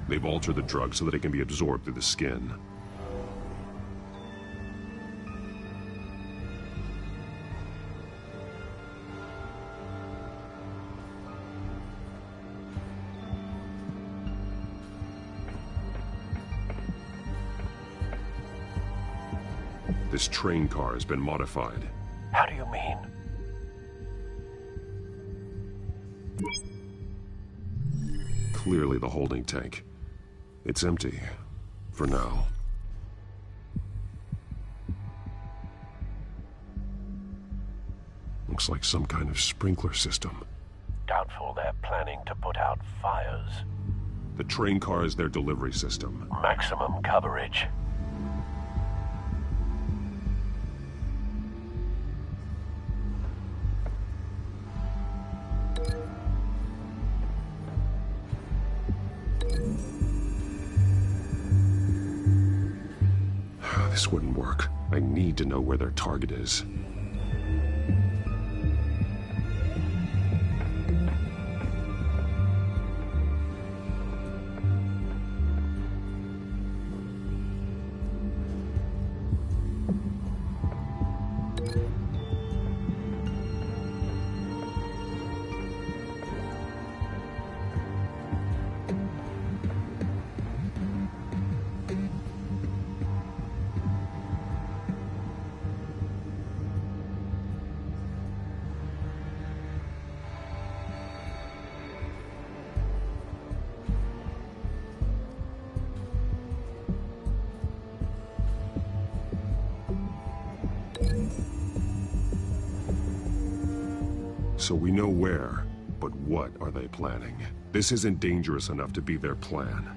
They've altered the drug so that it can be absorbed through the skin. This train car has been modified. How do you mean? Clearly the holding tank. It's empty. For now. Looks like some kind of sprinkler system. Doubtful they're planning to put out fires. The train car is their delivery system. Maximum coverage. This wouldn't work. I need to know where their target is. So we know where, but what are they planning? This isn't dangerous enough to be their plan.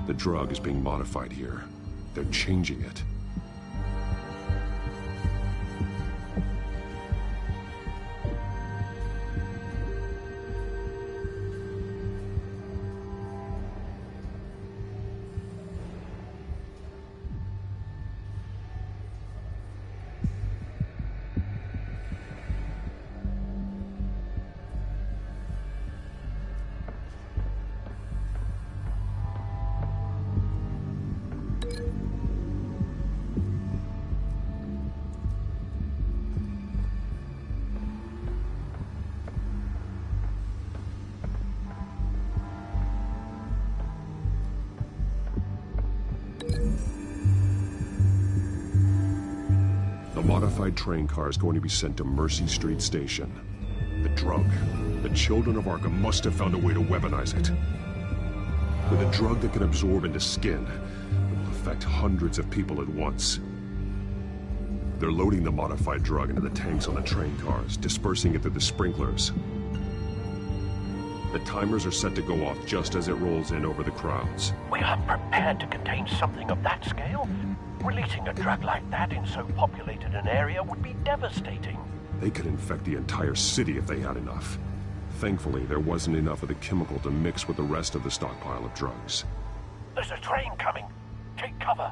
The drug is being modified here. They're changing it. The modified train car is going to be sent to Mercy Street Station. The drug. The children of Arkham must have found a way to weaponize it. With a drug that can absorb into skin, it will affect hundreds of people at once. They're loading the modified drug into the tanks on the train cars, dispersing it through the sprinklers. The timers are set to go off just as it rolls in over the crowds. We aren't prepared to contain something of that scale. Releasing a drug like that in so populated an area would be devastating. They could infect the entire city if they had enough. Thankfully, there wasn't enough of the chemical to mix with the rest of the stockpile of drugs. There's a train coming. Take cover.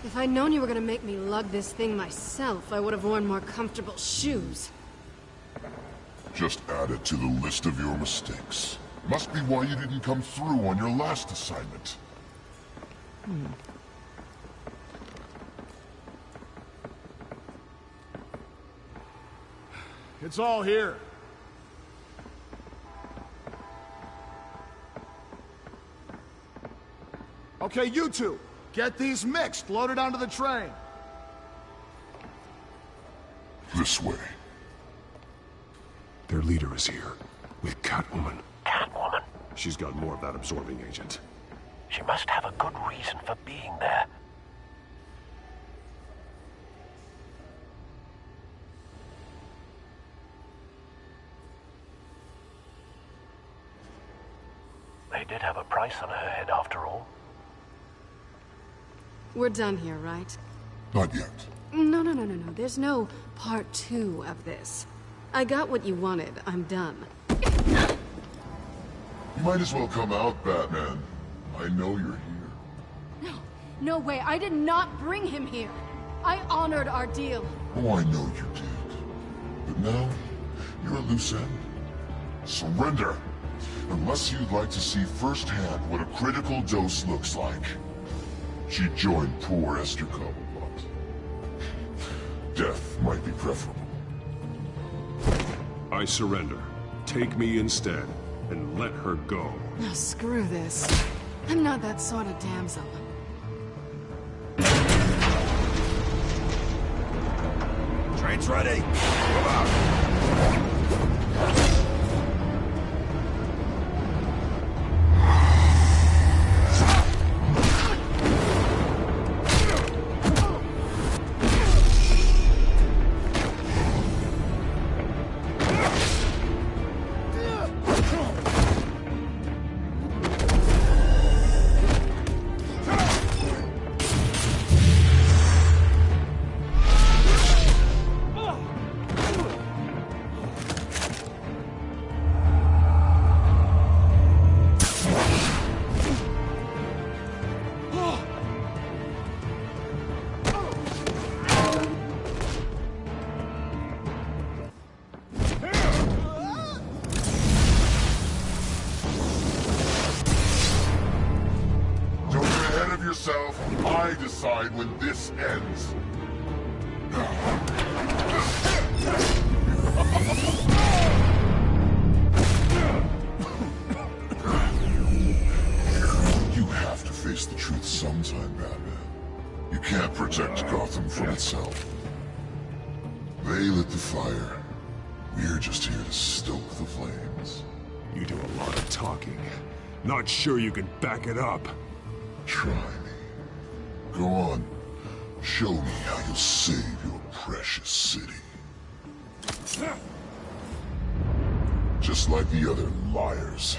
If I'd known you were gonna make me lug this thing myself, I would have worn more comfortable shoes. Just add it to the list of your mistakes. Must be why you didn't come through on your last assignment. It's all here. Okay, you two, get these mixed, loaded onto the train. This way. Their leader is here, with Catwoman. Catwoman? She's got more of that absorbing agent. She must have a good reason for being there. They did have a price on her head after all. We're done here, right? Not yet. No. There's no part 2 of this. I got what you wanted. I'm done. You might as well come out, Batman. I know you're here. No way. I did not bring him here. I honored our deal. Oh, I know you did. But now, You're a loose end. Surrender! Unless you'd like to see firsthand what a critical dose looks like. She joined poor Esther Cobblepot. Death might be preferable. I surrender. Take me instead, and let her go. Now screw this. I'm not that sort of damsel. Train's ready! Move out! I decide when this ends. You have to face the truth sometime, Batman. You can't protect Gotham from itself. They lit the fire. We're just here to stoke the flames. You do a lot of talking. Not sure you can back it up. Try me. Go on. Show me how you'll save your precious city. Just like the other liars.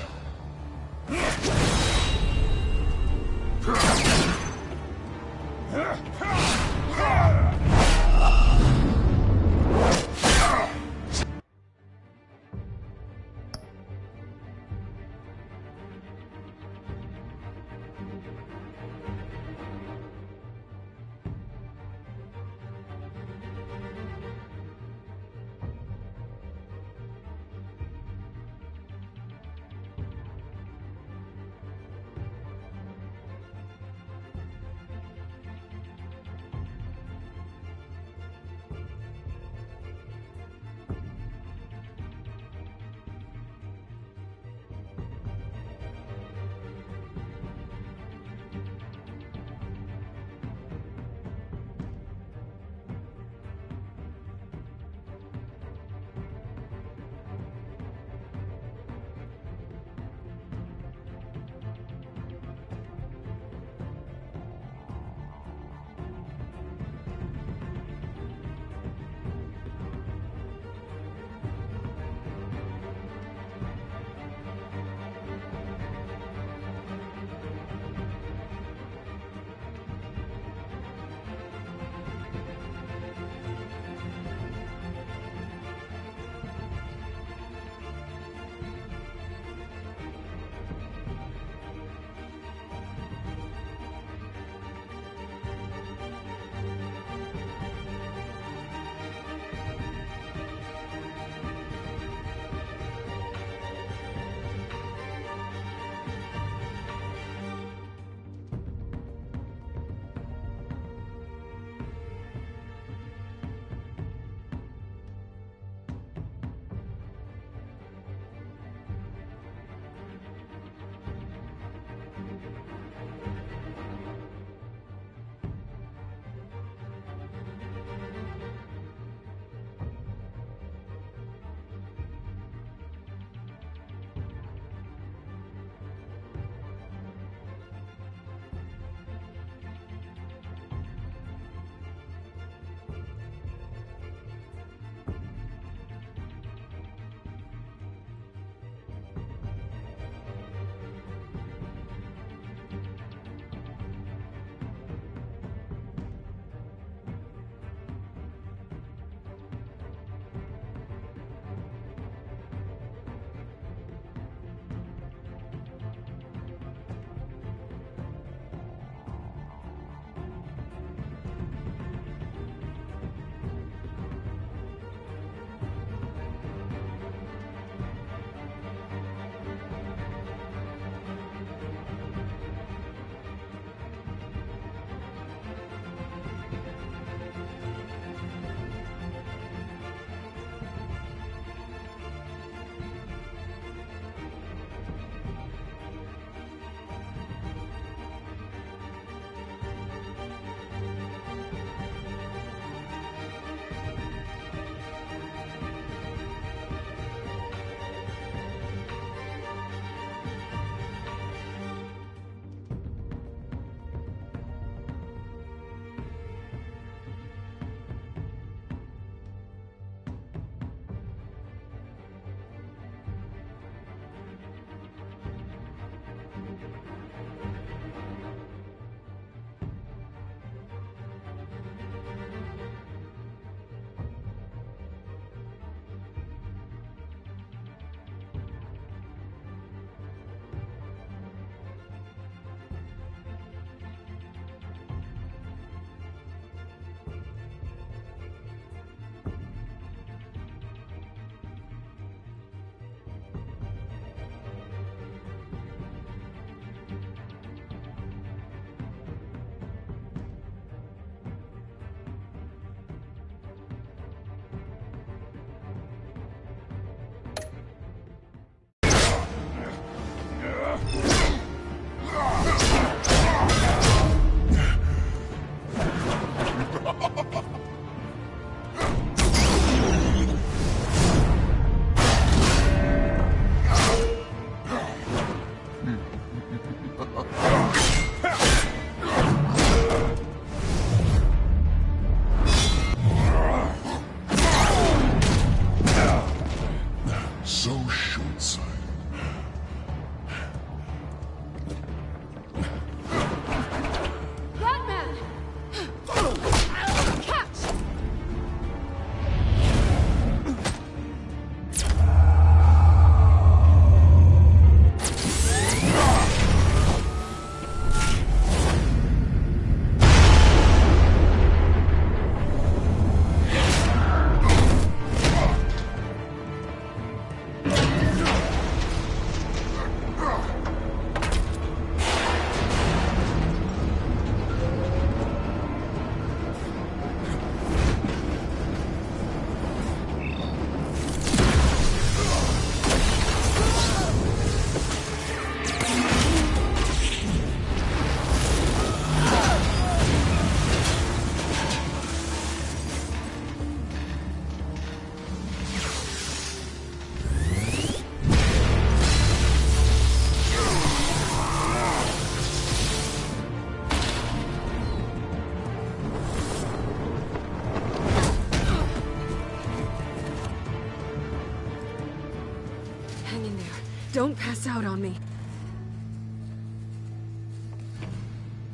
Don't pass out on me.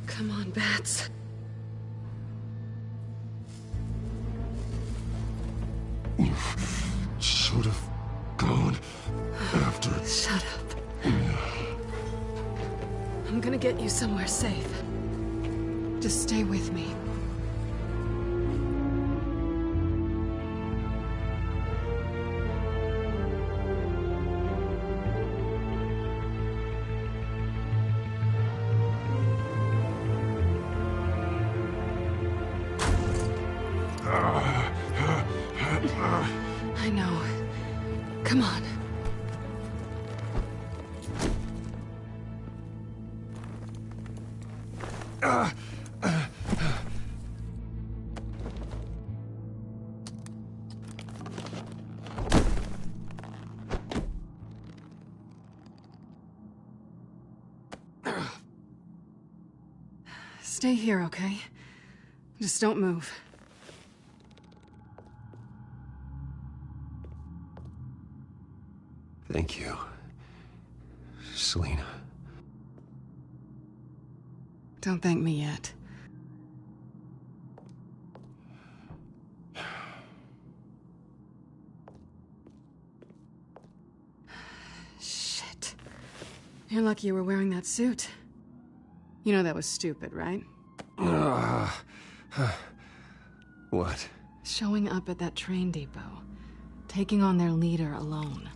Come on, Bats. You should have gone after... Shut up. I'm gonna get you somewhere safe. Just stay with me. I know. Come on. Stay here, okay? Just don't move. Thank you, Selina. Don't thank me yet. Shit. You're lucky you were wearing that suit. You know that was stupid, right? What? Showing up at that train depot. Taking on their leader alone.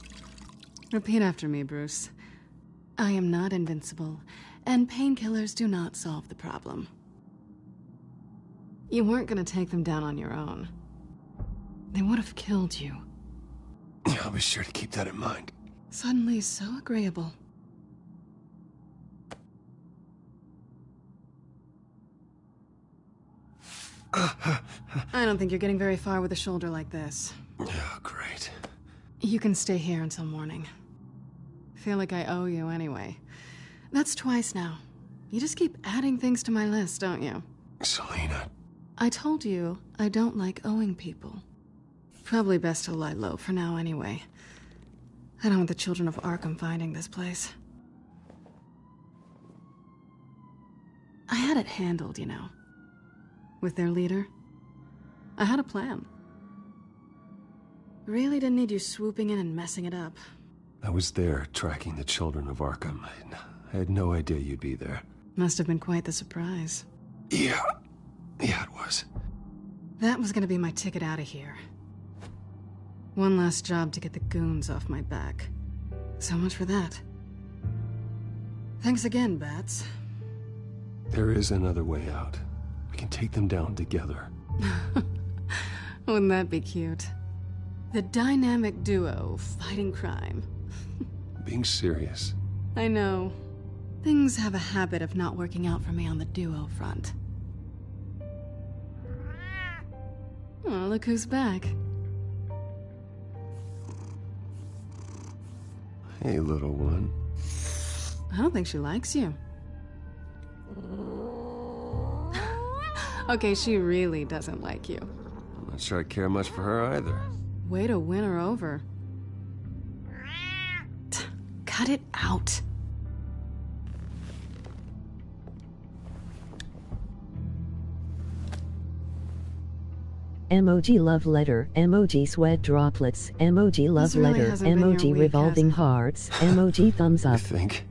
Repeat after me, Bruce. I am not invincible, and painkillers do not solve the problem. You weren't gonna take them down on your own. They would have killed you. I'll be sure to keep that in mind. Suddenly so agreeable. I don't think you're getting very far with a shoulder like this. Oh, great. You can stay here until morning. Feel like I owe you anyway. That's twice now. You just keep adding things to my list, don't you? Selina. I told you I don't like owing people. Probably best to lie low for now anyway. I don't want the children of Arkham finding this place. I had it handled, you know. With their leader. I had a plan. Really didn't need you swooping in and messing it up. I was there tracking the children of Arkham. I had no idea you'd be there. Must have been quite the surprise. Yeah, it was. That was gonna be my ticket out of here. One last job to get the goons off my back. So much for that. Thanks again, Bats. There is another way out. We can take them down together. Wouldn't that be cute? The dynamic duo fighting crime. Being serious. I know. Things have a habit of not working out for me on the duo front. Oh, look who's back. Hey, little one. I don't think she likes you. Okay, she really doesn't like you. I'm not sure I care much for her either. Way to win her over. Cut it out. Emoji love letter, emoji sweat droplets, emoji love really letter, hasn't been your emoji week, revolving has it? hearts, emoji thumbs I up, think.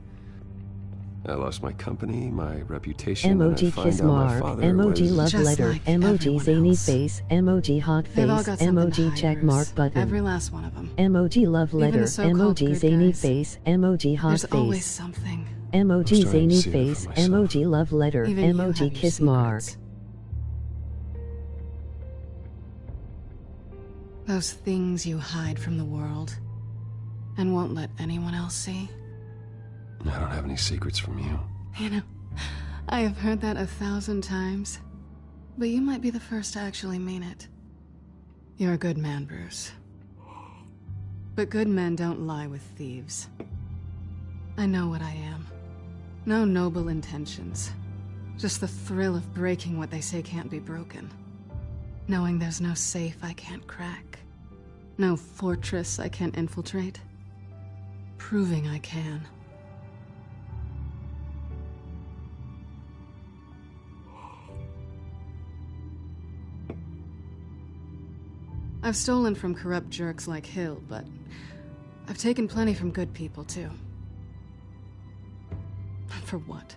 I lost my company, my reputation, and I emoji find kiss out my mark, father emoji was... love Just letter, like emoji everyone zany else. face, emoji hot They've all face, got something to emoji hide, check Bruce. mark button, Every last one of them. emoji love Even the letter, so-called emoji good zany guys. face, emoji hot There's always face, something. emoji starting to zany see it for face, myself. emoji love letter, Even you have emoji your kiss mark. secrets. Those things you hide from the world and won't let anyone else see. I don't have any secrets from you. You know, I have heard that 1,000 times, but you might be the first to actually mean it. You're a good man, Bruce. But good men don't lie with thieves. I know what I am. No noble intentions. Just the thrill of breaking what they say can't be broken. Knowing there's no safe I can't crack. No fortress I can't infiltrate. proving I can. I've stolen from corrupt jerks like Hill, but I've taken plenty from good people, too. For what?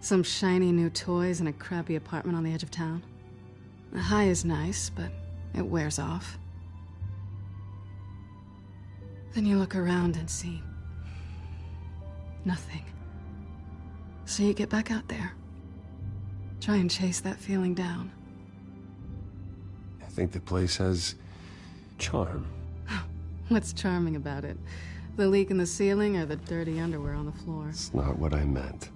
Some shiny new toys and a crappy apartment on the edge of town? The high is nice, but it wears off. Then you look around and see nothing. So you get back out there. Try and chase that feeling down. I think the place has charm. What's charming about it? The leak in the ceiling or the dirty underwear on the floor? It's not what I meant.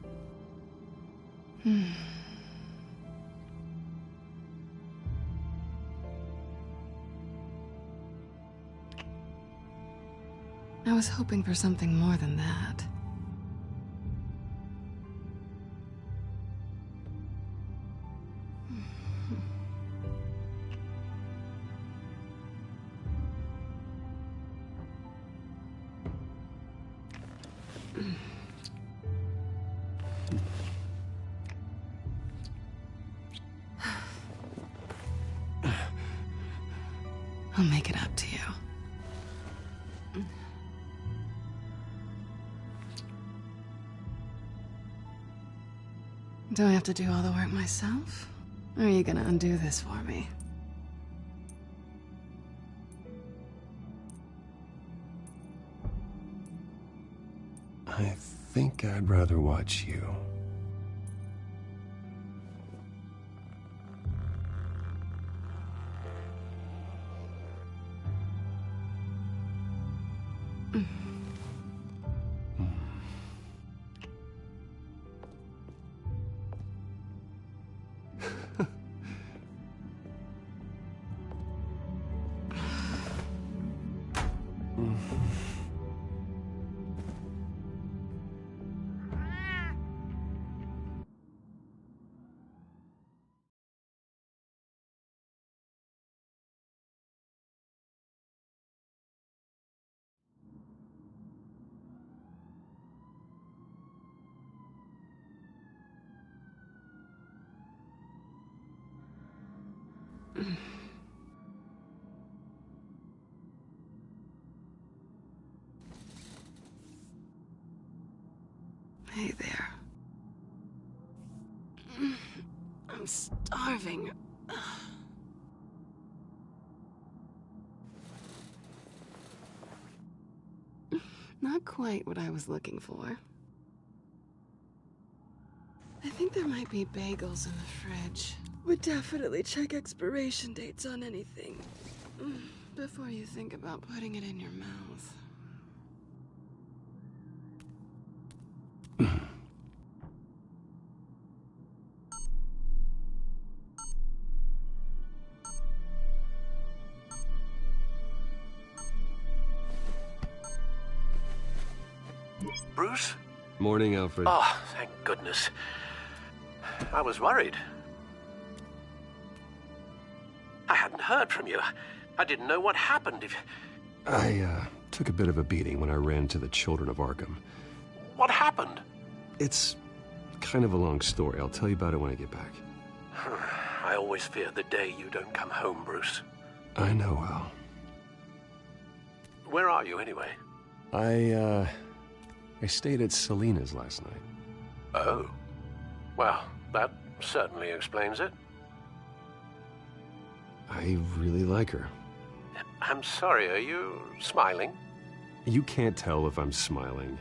I was hoping for something more than that. I'll make it up to you. Do I have to do all the work myself? Or are you gonna undo this for me? I think I'd rather watch you. Hey there. I'm starving. Not quite what I was looking for. I think there might be bagels in the fridge. Would definitely check expiration dates on anything before you think about putting it in your mouth. Bruce? Morning, Alfred. Oh, thank goodness. I was worried. I hadn't heard from you. I didn't know what happened. I took a bit of a beating when I ran to the Children of Arkham. What happened? It's kind of a long story. I'll tell you about it when I get back. I always fear the day you don't come home, Bruce. I know, Al. Where are you, anyway? I stayed at Selina's last night. Oh. Well, that certainly explains it. I really like her. I'm sorry, are you smiling? You can't tell if I'm smiling.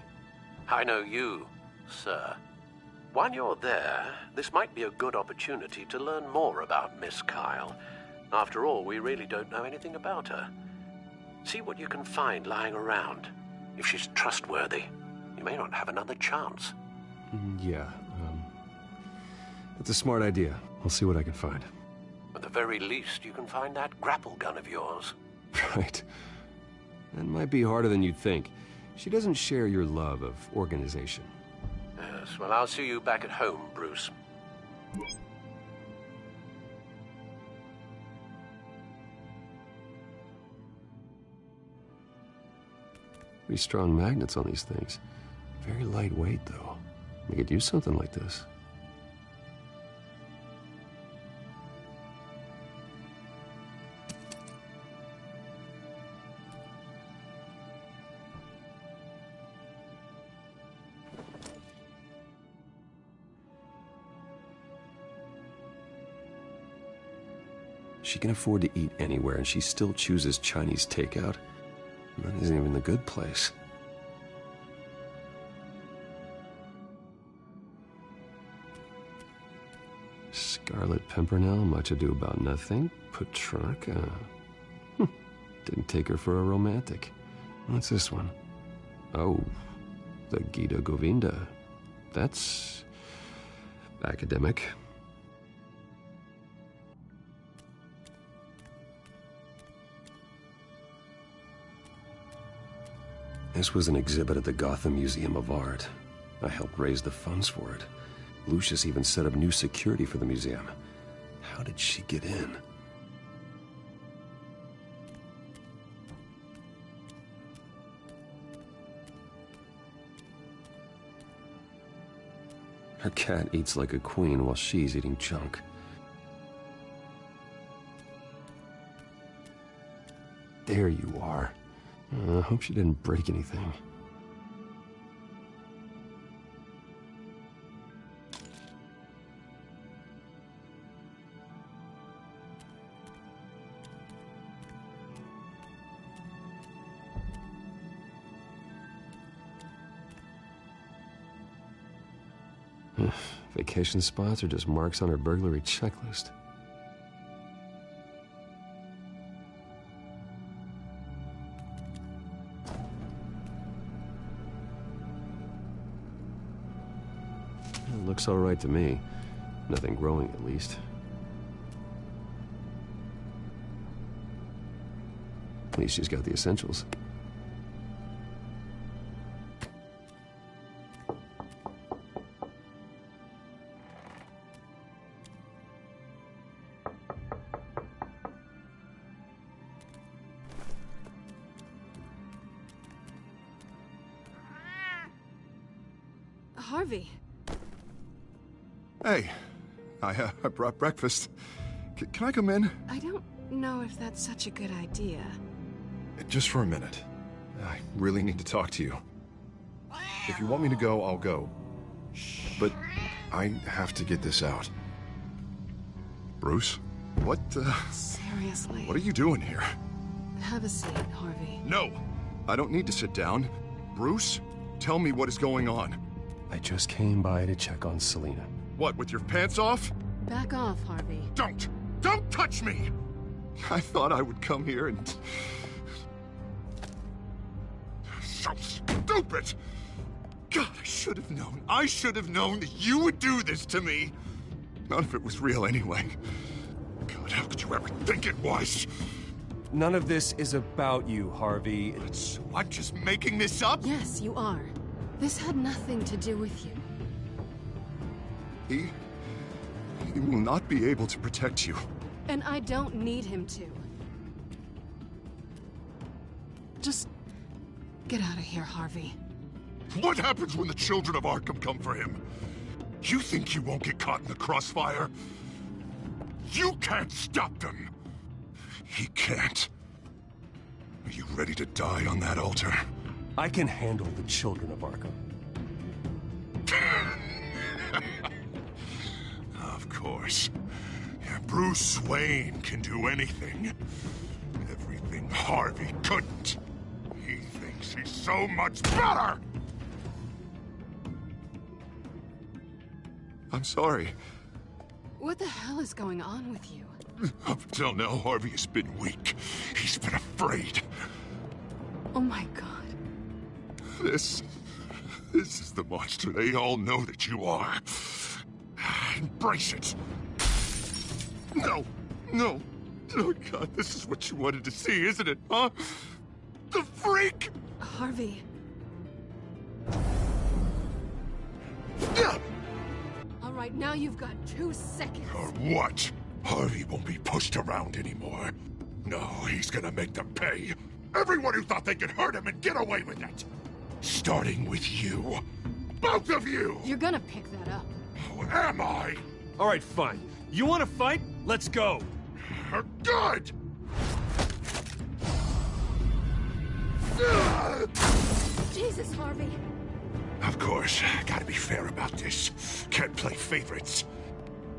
I know you, sir. While you're there, this might be a good opportunity to learn more about Miss Kyle. After all, we really don't know anything about her. See what you can find lying around. If she's trustworthy, you may not have another chance. Yeah, that's a smart idea. I'll see what I can find. At the very least, you can find that grapple gun of yours. Right. That might be harder than you'd think. She doesn't share your love of organization. Yes, well, I'll see you back at home, Bruce. Pretty strong magnets on these things. Very lightweight, though. We could use something like this. She can afford to eat anywhere, and she still chooses Chinese takeout. And that isn't even the good place. Scarlet Pimpernel, Much Ado About Nothing, Petrarca. Didn't take her for a romantic. What's this one? Oh, the Gita Govinda. That's academic. This was an exhibit at the Gotham Museum of Art. I helped raise the funds for it. Lucius even set up new security for the museum. How did she get in? Her cat eats like a queen while she's eating junk. There you are. I hope she didn't break anything. Vacation spots are just marks on her burglary checklist. It looks all right to me. Nothing growing, at least. At least she's got the essentials. Harvey. Hey, I brought breakfast. Can I come in? I don't know if that's such a good idea. Just for a minute. I really need to talk to you. If you want me to go, I'll go. But I have to get this out. Bruce? What, Seriously. What are you doing here? Have a seat, Harvey. No! I don't need to sit down. Bruce, tell me what is going on. I just came by to check on Selina. What, with your pants off? Back off, Harvey. Don't touch me! I thought I would come here and... So stupid! God, I should have known. I should have known that you would do this to me. None of it was real anyway. God, how could you ever think it was? None of this is about you, Harvey. So I'm just making this up? Yes, you are. This had nothing to do with you. He will not be able to protect you. And I don't need him to. Just get out of here, Harvey. What happens when the children of Arkham come for him? You think you won't get caught in the crossfire? You can't stop them. He can't. Are you ready to die on that altar? I can handle the children of Arkham. Of course. Bruce Wayne can do anything. Everything Harvey couldn't. He thinks he's so much better! I'm sorry. What the hell is going on with you? Up until now, Harvey has been weak. He's been afraid. Oh my God. This is the monster they all know that you are. Embrace it. No. Oh God, this is what you wanted to see, isn't it, huh? The freak! Harvey. All right, now you've got 2 seconds. Or what? Harvey won't be pushed around anymore. No, he's gonna make them pay. Everyone who thought they could hurt him and get away with it. Starting with you. Both of you! You're gonna pick that up. Who am I? All right, fine. You want to fight? Let's go. Good! Jesus, Harvey. Of course, gotta be fair about this. Can't play favorites.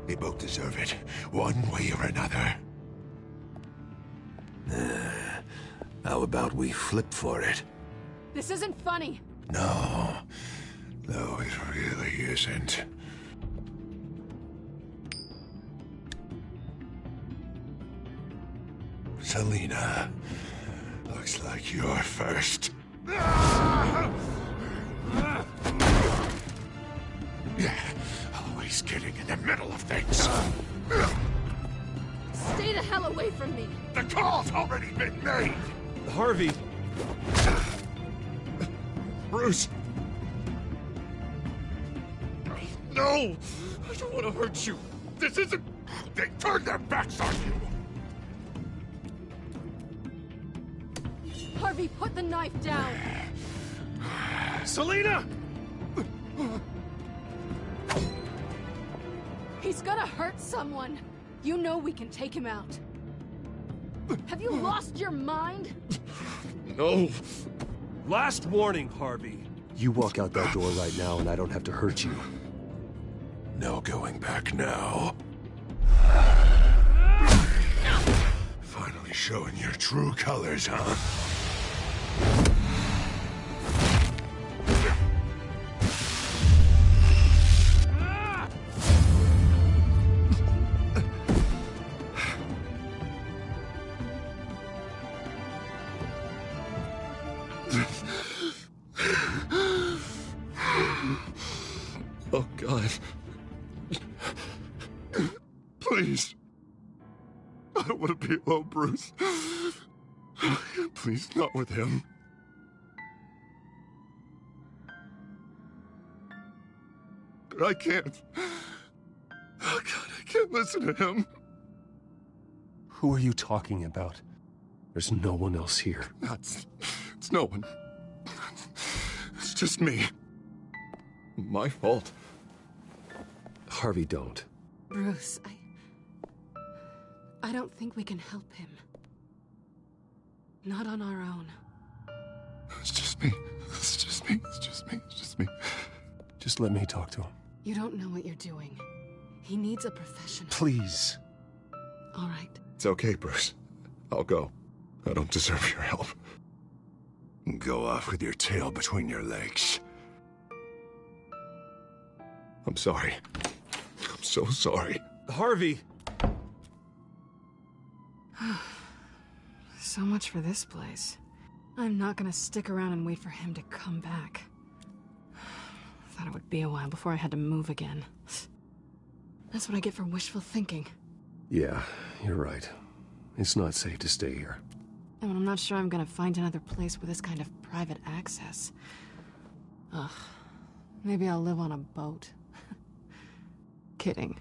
They both deserve it, one way or another. How about we flip for it? This isn't funny. No, it really isn't. Selina, looks like you're first. Always getting in the middle of things. Stay the hell away from me. The call's already been made. Harvey. Bruce. No! I don't want to hurt you. This isn't... They turned their backs on you. Harvey, put the knife down. Selina! He's gonna hurt someone. You know we can take him out. Have you lost your mind? No. Last warning, Harvey. You walk out that door right now and I don't have to hurt you. No going back now. Finally showing your true colors, huh? Oh, God. Please. I don't want to be alone, Bruce. Please, not with him. But I can't. Oh, God, I can't listen to him. Who are you talking about? There's no one else here. It's no one. It's just me. My fault. Harvey, don't. Bruce, I don't think we can help him. Not on our own. It's just me. It's just me. It's just me. It's just me. Just let me talk to him. You don't know what you're doing. He needs a professional. Please. All right. It's okay, Bruce. I'll go. I don't deserve your help. Go off with your tail between your legs. I'm sorry. I'm so sorry. Harvey! So much for this place. I'm not gonna stick around and wait for him to come back. Thought it would be a while before I had to move again. That's what I get for wishful thinking. Yeah, you're right. It's not safe to stay here. And I'm not sure I'm gonna find another place with this kind of private access. Ugh. Maybe I'll live on a boat. Kidding.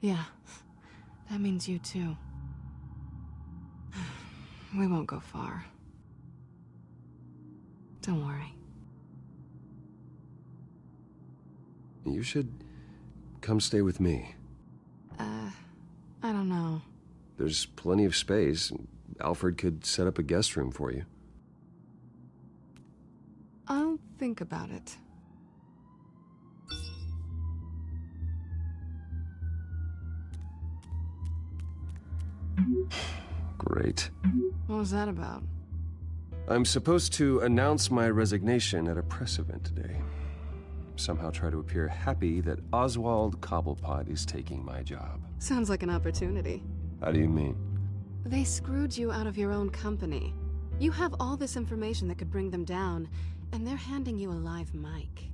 Yeah. That means you too. We won't go far. Don't worry. You should come stay with me. I don't know. There's plenty of space. Alfred could set up a guest room for you. I'll think about it. Great. What was that about? I'm supposed to announce my resignation at a press event today. Somehow try to appear happy that Oswald Cobblepot is taking my job. Sounds like an opportunity. How do you mean? They screwed you out of your own company. You have all this information that could bring them down, and they're handing you a live mic.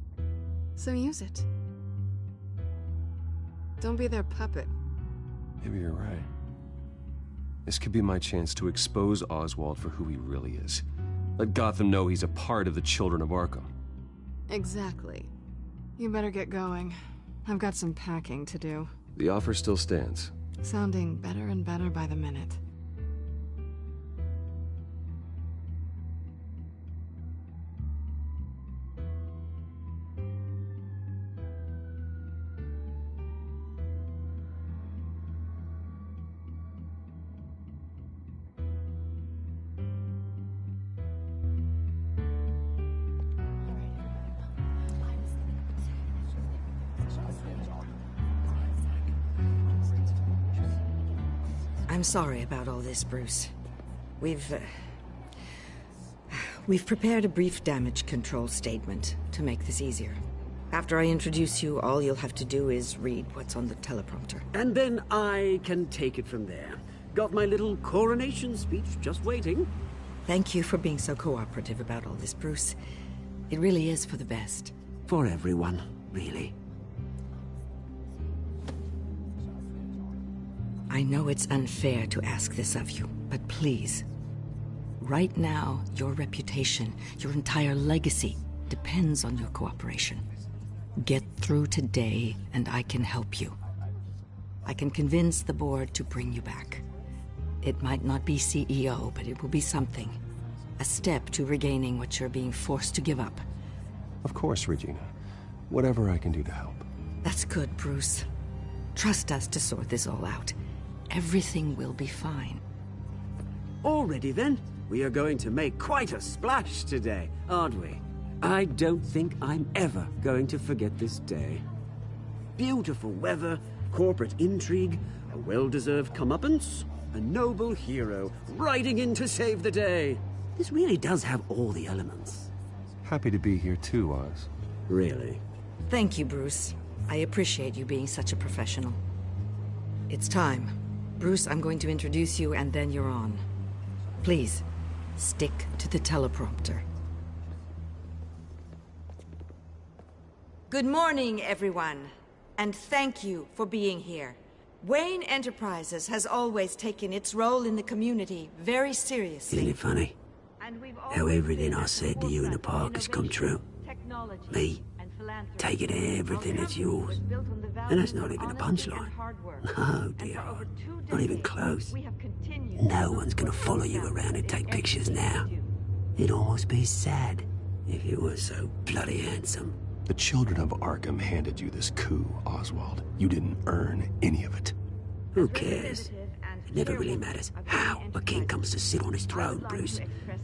So use it. Don't be their puppet. Maybe you're right. This could be my chance to expose Oswald for who he really is. Let Gotham know he's a part of the Children of Arkham. Exactly. You better get going. I've got some packing to do. The offer still stands. Sounding better and better by the minute. I'm sorry about all this, Bruce. We've prepared a brief damage control statement to make this easier. After I introduce you, all you'll have to do is read what's on the teleprompter. And then I can take it from there. Got my little coronation speech just waiting. Thank you for being so cooperative about all this, Bruce. It really is for the best. For everyone, really. I know it's unfair to ask this of you, but please. Right now, your reputation, your entire legacy, depends on your cooperation. Get through today, and I can help you. I can convince the board to bring you back. It might not be CEO, but it will be something. A step to regaining what you're being forced to give up. Of course, Regina. Whatever I can do to help. That's good, Bruce. Trust us to sort this all out. Everything will be fine. Already then, we are going to make quite a splash today, aren't we? I don't think I'm ever going to forget this day. Beautiful weather, corporate intrigue, a well-deserved comeuppance, a noble hero riding in to save the day. This really does have all the elements. Happy to be here too, Oz. Really? Thank you, Bruce. I appreciate you being such a professional. It's time. Bruce, I'm going to introduce you and then you're on. Please, stick to the teleprompter. Good morning, everyone. And thank you for being here. Wayne Enterprises has always taken its role in the community very seriously. Isn't it funny? How everything I said to you in the park has come true. Me, taking everything that's yours. And that's not even a punchline. No, dear heart. Not even close. No one's gonna follow you around and take pictures now. It'd almost be sad if you were so bloody handsome. The children of Arkham handed you this coup, Oswald. You didn't earn any of it. Who cares? It never really matters how a king comes to sit on his throne, Bruce.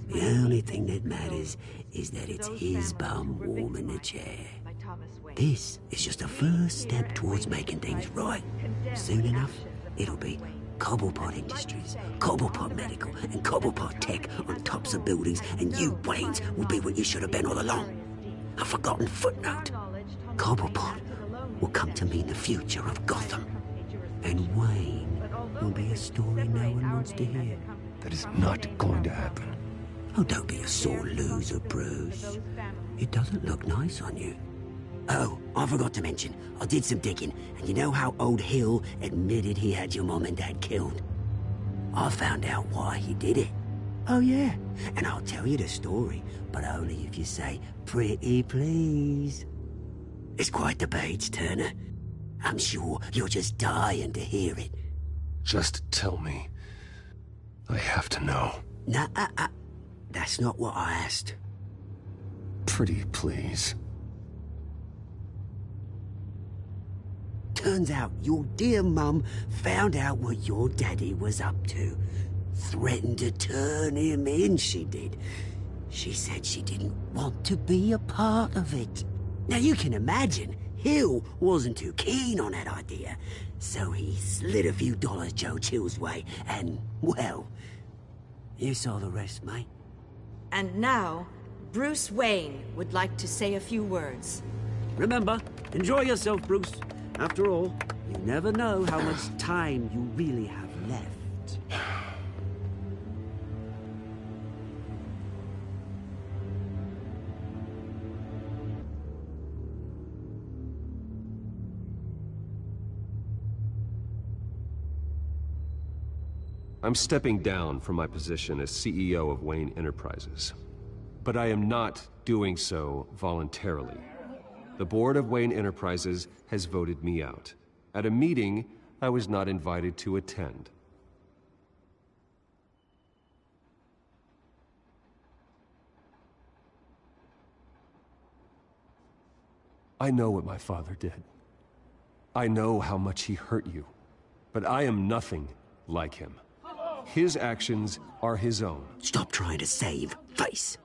The only thing that matters is that it's his bum warm in the chair. This is just a first step towards making things right. Soon enough, it'll be Cobblepot Industries, Cobblepot Medical, and Cobblepot Tech on tops of buildings, and you, Waynes, will be what you should have been all along. A forgotten footnote. Cobblepot will come to mean the future of Gotham. And Wayne will be a story no one wants to hear. That is not going to happen. Oh, don't be a sore loser, Bruce. It doesn't look nice on you. Oh, I forgot to mention, I did some digging, and you know how old Hill admitted he had your mom and dad killed? I found out why he did it. Oh yeah, and I'll tell you the story, but only if you say, pretty please. It's quite the page, Turner. I'm sure you're just dying to hear it. Just tell me. I have to know. Nah, that's not what I asked. Pretty please. Turns out your dear mum found out what your daddy was up to. Threatened to turn him in, she did. She said she didn't want to be a part of it. Now you can imagine, Hill wasn't too keen on that idea. So he slid a few dollars Joe Chill's way, and, well, you saw the rest, mate. And now, Bruce Wayne would like to say a few words. Remember, enjoy yourself, Bruce. After all, you never know how much time you really have left. I'm stepping down from my position as CEO of Wayne Enterprises. But I am not doing so voluntarily. The board of Wayne Enterprises has voted me out. At a meeting I was not invited to attend. I know what my father did. I know how much he hurt you. But I am nothing like him. His actions are his own. Stop trying to save face.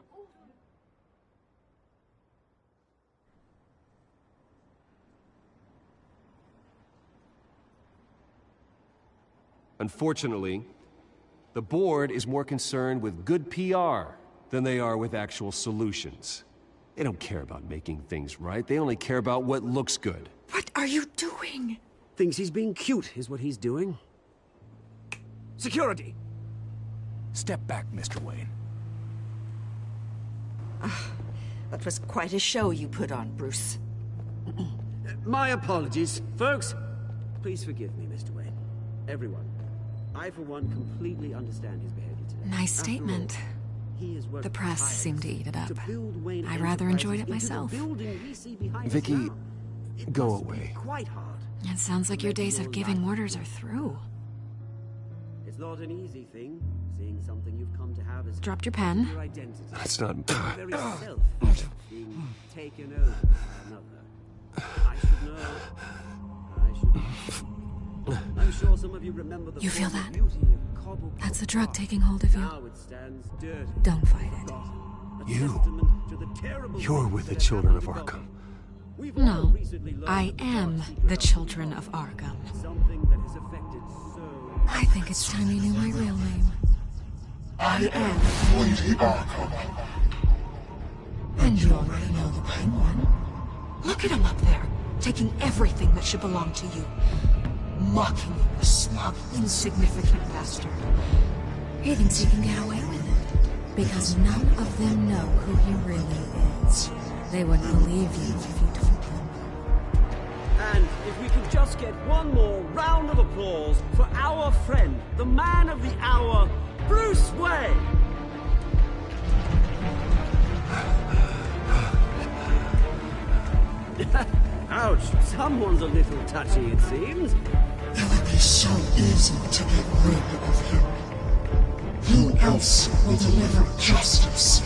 Unfortunately, the board is more concerned with good PR than they are with actual solutions. They don't care about making things right. They only care about what looks good. What are you doing? Thinks he's being cute, is what he's doing. Security! Step back, Mr. Wayne. That was quite a show you put on, Bruce. My apologies. Folks, please forgive me, Mr. Wayne. Everyone. I, for one, completely understand his behavior today. Nice statement. The press seemed to eat it up. I rather enjoyed it myself. Vicky, go away. Quite hard. It sounds like your days of giving orders are through. It's not an easy thing, seeing something you've come to have as Dropped your pen. your identity. That's not... Very self being taken over by another. I should know. I should. I'm sure some of you remember the You feel that? beauty of Cobble That's the drug taking hold of you. Now it stands dirty. Don't fight it. You're with the children of Arkham. No, I am the children of Arkham. I think it's time you knew my real name. I am Lady Arkham. And you already know the Penguin. Look at him up there, taking everything that should belong to you. Mocking you, a smug, insignificant bastard. He thinks he can get away with it, because none of them know who he really is. They wouldn't believe you if you told them. And if we could just get one more round of applause for our friend, the man of the hour, Bruce Wayne! Ouch, someone's a little touchy, it seems. It would be so easy to get rid of him. Who else will deliver justice?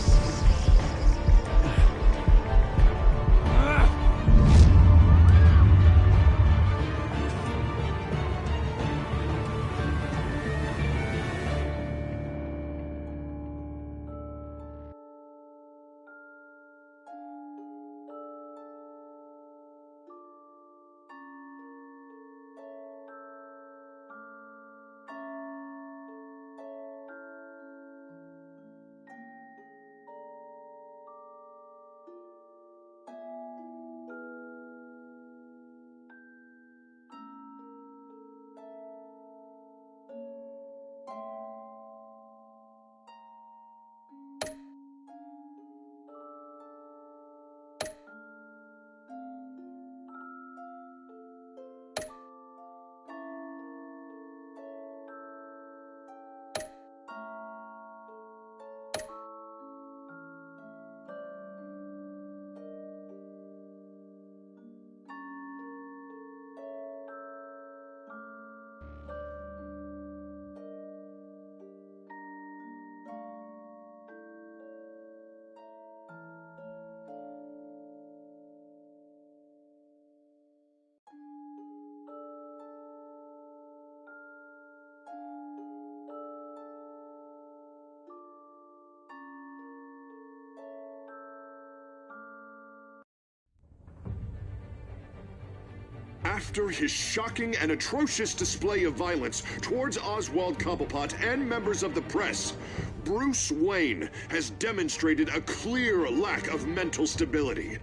After his shocking and atrocious display of violence towards Oswald Cobblepot and members of the press, Bruce Wayne has demonstrated a clear lack of mental stability.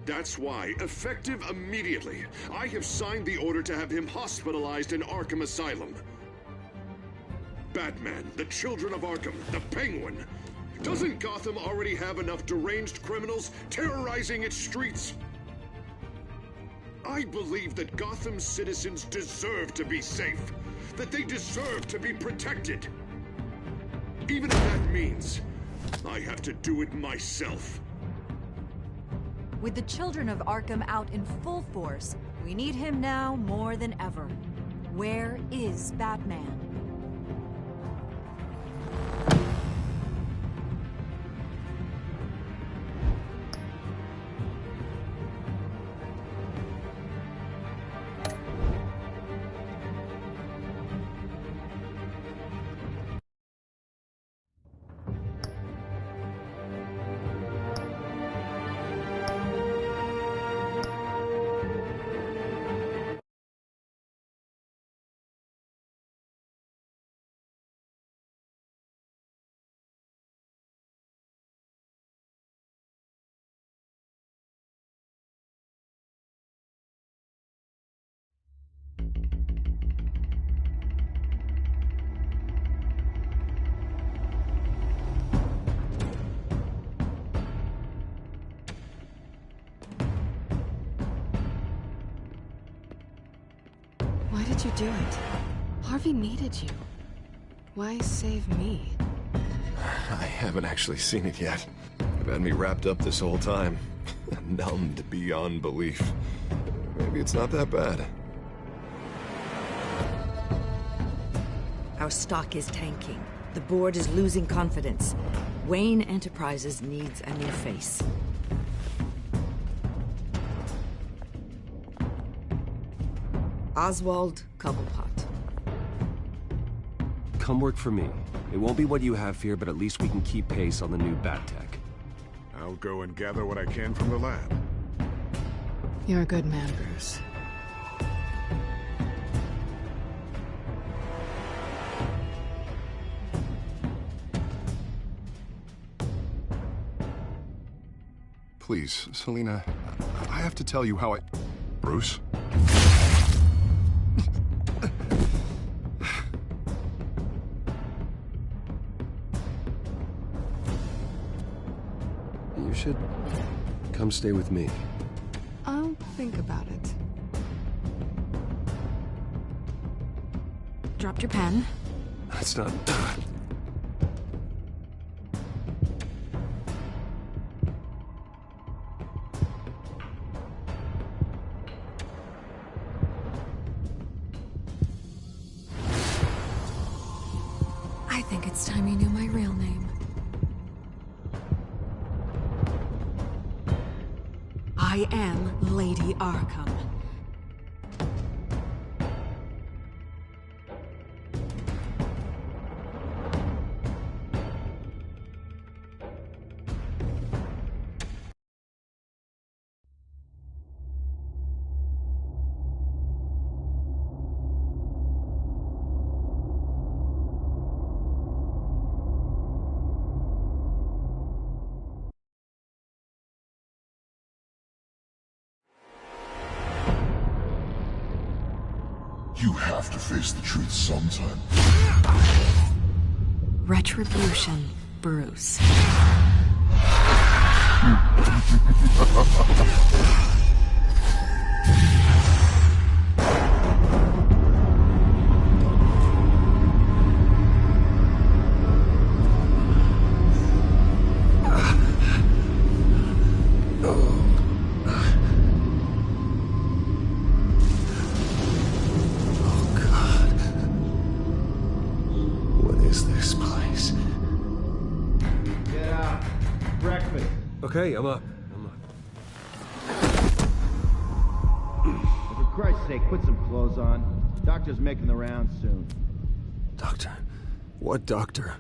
That's why, effective immediately, I have signed the order to have him hospitalized in Arkham Asylum. Batman, the Children of Arkham, the Penguin. Doesn't Gotham already have enough deranged criminals terrorizing its streets? I believe that Gotham's citizens deserve to be safe, that they deserve to be protected. Even if that means I have to do it myself. With the Children of Arkham out in full force, we need him now more than ever. Where is Batman? Why did you do it? Harvey needed you. Why save me? I haven't actually seen it yet. You've had me wrapped up this whole time. Numbed beyond belief. Maybe it's not that bad. Our stock is tanking. The board is losing confidence. Wayne Enterprises needs a new face. Oswald Cobblepot. Come work for me. It won't be what you have here, but at least we can keep pace on the new bat tech. I'll go and gather what I can from the lab. You're a good man, Bruce. Please, Selina, I have to tell you how I... Bruce? You should come stay with me. I'll think about it. Dropped your pen. That's not... I think it's time you knew my real name. I am Lady Arkham. You have to face the truth sometime. Retribution, Bruce. Okay, I'm up. For Christ's sake, put some clothes on. Doctor's making the rounds soon. Doctor? What doctor?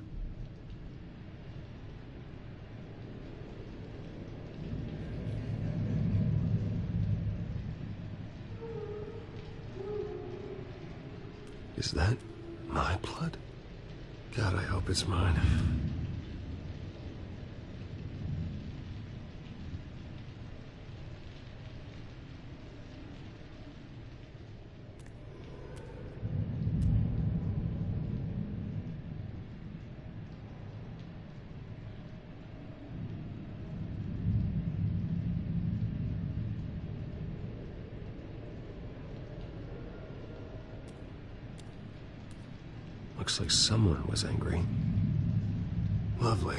Is that my blood? God, I hope it's mine. Looks like someone was angry. Lovely.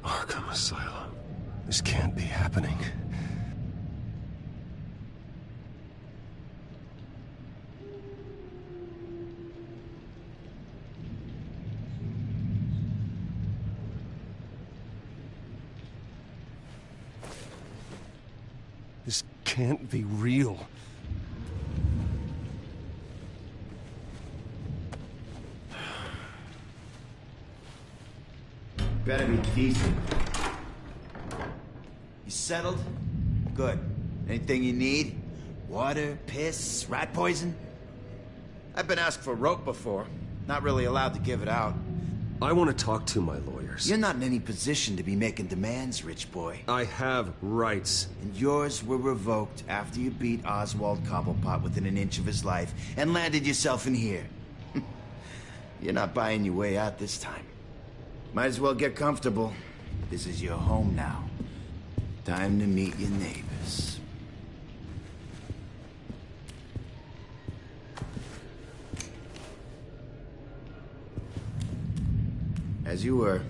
Arkham Asylum. This can't be happening. This can't be real. Better be decent. You settled? Good. Anything you need? Water, piss, rat poison? I've been asked for rope before. Not really allowed to give it out. I want to talk to my lawyers. You're not in any position to be making demands, rich boy. I have rights. And yours were revoked after you beat Oswald Cobblepot within an inch of his life and landed yourself in here. You're not buying your way out this time. Might as well get comfortable. This is your home now. Time to meet your neighbors. As you were.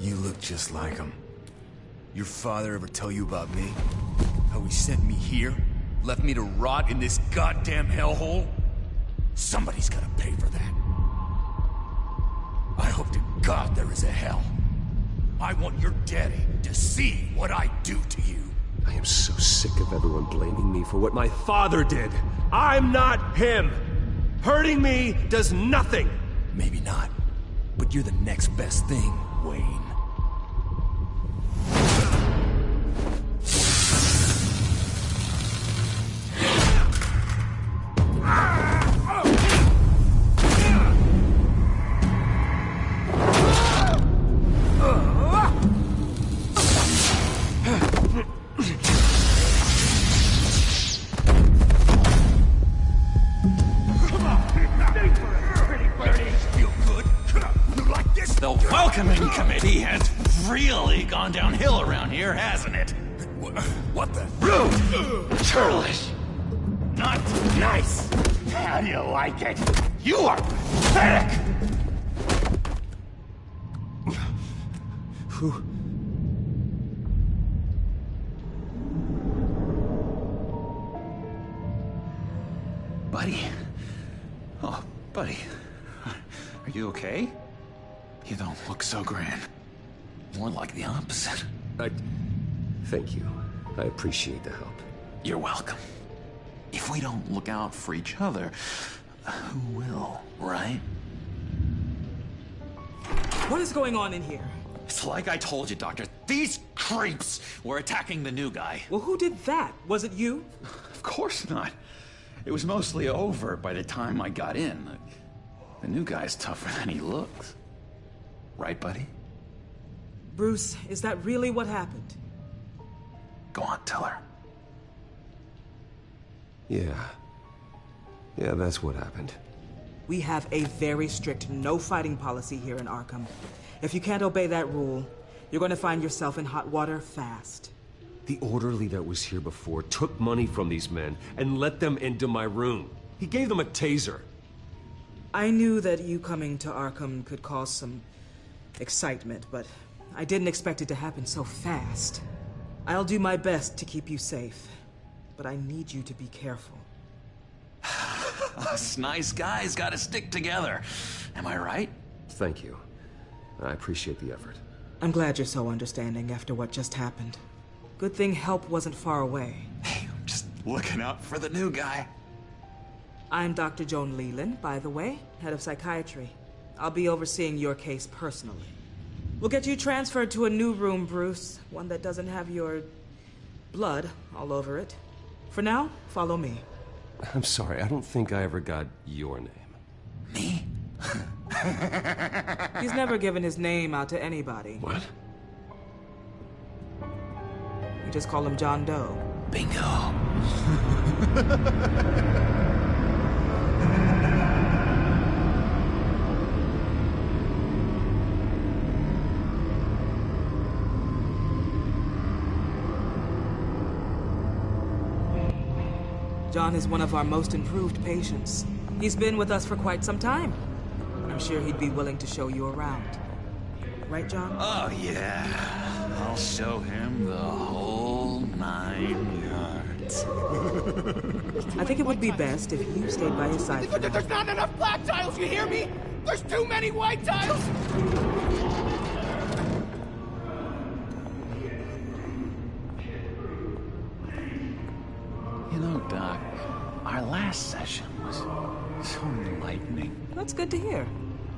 You look just like him. Your father ever tell you about me? How he sent me here? Left me to rot in this goddamn hellhole? Somebody's gotta pay for that. I hope to God there is a hell. I want your daddy to see what I do to you. I am so sick of everyone blaming me for what my father did. I'm not him. Hurting me does nothing. Maybe not, but you're the next best thing, Wayne. The welcoming committee has really gone downhill around here, hasn't it? What the? Rude! Churlish! Not nice! How do you like it? You are pathetic! Who? Buddy? Oh, buddy. Are you okay? You don't look so grand. More like the opposite. Thank you. I appreciate the help. You're welcome. If we don't look out for each other, who will, right? What is going on in here? It's like I told you, Doctor. These creeps were attacking the new guy. Well, who did that? Was it you? Of course not. It was mostly over by the time I got in. The new guy's tougher than he looks. Right, buddy? Bruce, is that really what happened? Go on, tell her. Yeah, that's what happened. We have a very strict no fighting policy here in Arkham. If you can't obey that rule, you're going to find yourself in hot water fast. The orderly that was here before took money from these men and let them into my room. He gave them a taser. I knew that you coming to Arkham could cause some excitement, but I didn't expect it to happen so fast. I'll do my best to keep you safe, but I need you to be careful. Us nice guys gotta stick together. Am I right? Thank you. I appreciate the effort. I'm glad you're so understanding after what just happened. Good thing help wasn't far away. Hey, I'm just looking out for the new guy. I'm Dr. Joan Leland, by the way, head of psychiatry. I'll be overseeing your case personally. We'll get you transferred to a new room, Bruce. One that doesn't have your blood all over it. For now, follow me. I'm sorry, I don't think I ever got your name. Me? He's never given his name out to anybody. What? We just call him John Doe. Bingo. John is one of our most improved patients. He's been with us for quite some time. I'm sure he'd be willing to show you around. Right, John? Oh, yeah. I'll show him the whole 9 yards. I think it would be best if you stayed by his side. There's not enough black tiles, you hear me? There's too many white tiles! You know, Doc, our last session was so enlightening. That's good to hear.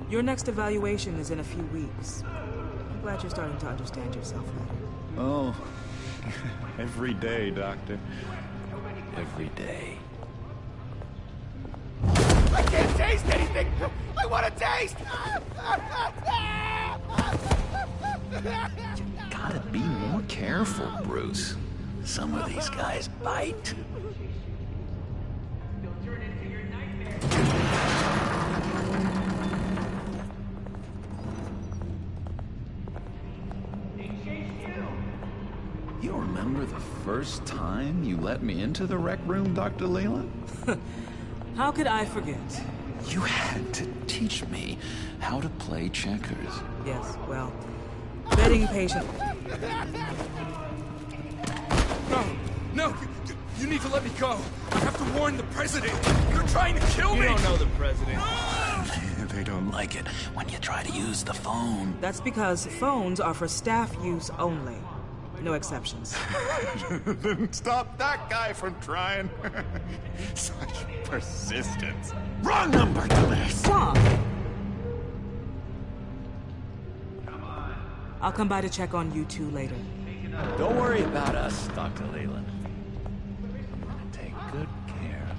Your next evaluation is in a few weeks. I'm glad you're starting to understand yourself better. Oh, every day, Doctor. Every day. I can't taste anything! I want to taste! You gotta be more careful, Bruce. Some of these guys bite. You remember the first time you let me into the rec room, Dr. Leland? How could I forget? You had to teach me how to play checkers. Yes, well, betting patient. No, you need to let me go. I have to warn the president. You're trying to kill me. You don't know the president. They don't like it when you try to use the phone. That's because phones are for staff use only. No exceptions. Then stop that guy from trying. Such persistence. Wrong number, dumbass. Stop! I'll come by to check on you two later. Don't worry about us, Dr. Leland. I'm gonna take good care of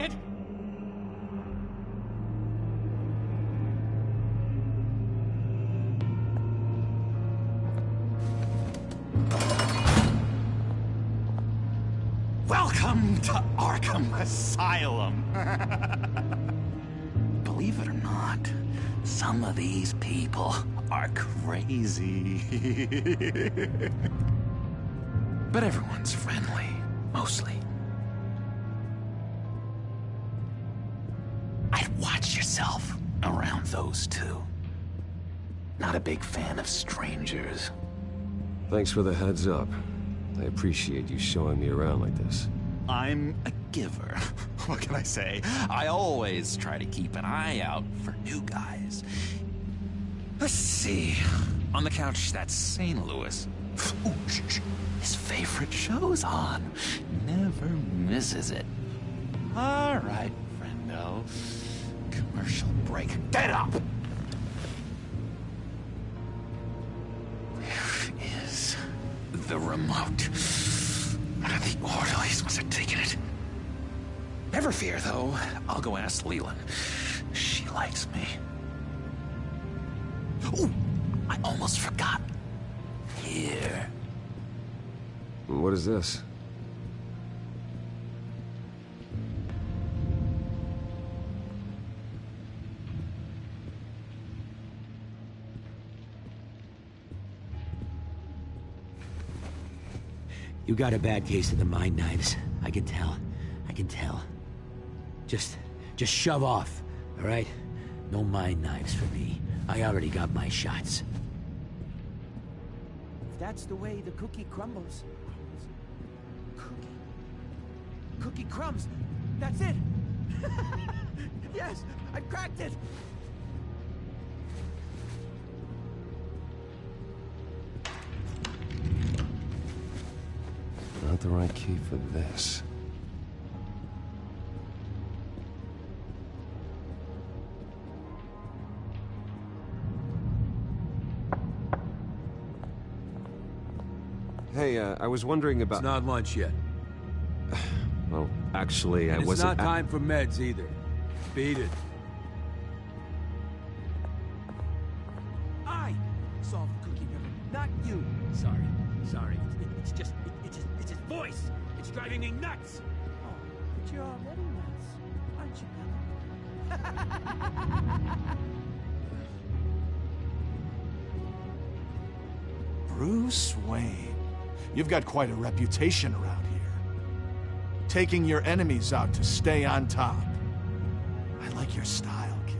him. Welcome to Arkham Asylum. Believe it or not, some of these people are crazy. But everyone's friendly, mostly. I'd watch yourself around those two. Not a big fan of strangers. Thanks for the heads up. I appreciate you showing me around like this. I'm a giver. What can I say? I always try to keep an eye out for new guys. Let's see. On the couch, that's St. Louis. Ooh, his favorite show's on. Never misses it. All right, friendo. Commercial break. Get up! Where is the remote? One of the orderlies must have taken it. Never fear, though. I'll go ask Leland. She likes me. Ooh, I almost forgot. Here. What is this? You got a bad case of the mind knives. I can tell. I can tell. Just shove off, all right? No mind knives for me. I already got my shots. If that's the way the cookie crumbles... Cookie crumbs! That's it! Yes! I cracked it! Not the right key for this. Hey, I was wondering about... It's not lunch yet. Well, actually, I wasn't... It's not time for meds either. Beat it. I solved the cookie riddle, not you. Sorry. It's just his voice. It's driving me nuts. Oh, but you're already nuts, aren't you, Bruce Wayne. You've got quite a reputation around here. Taking your enemies out to stay on top. I like your style, kid.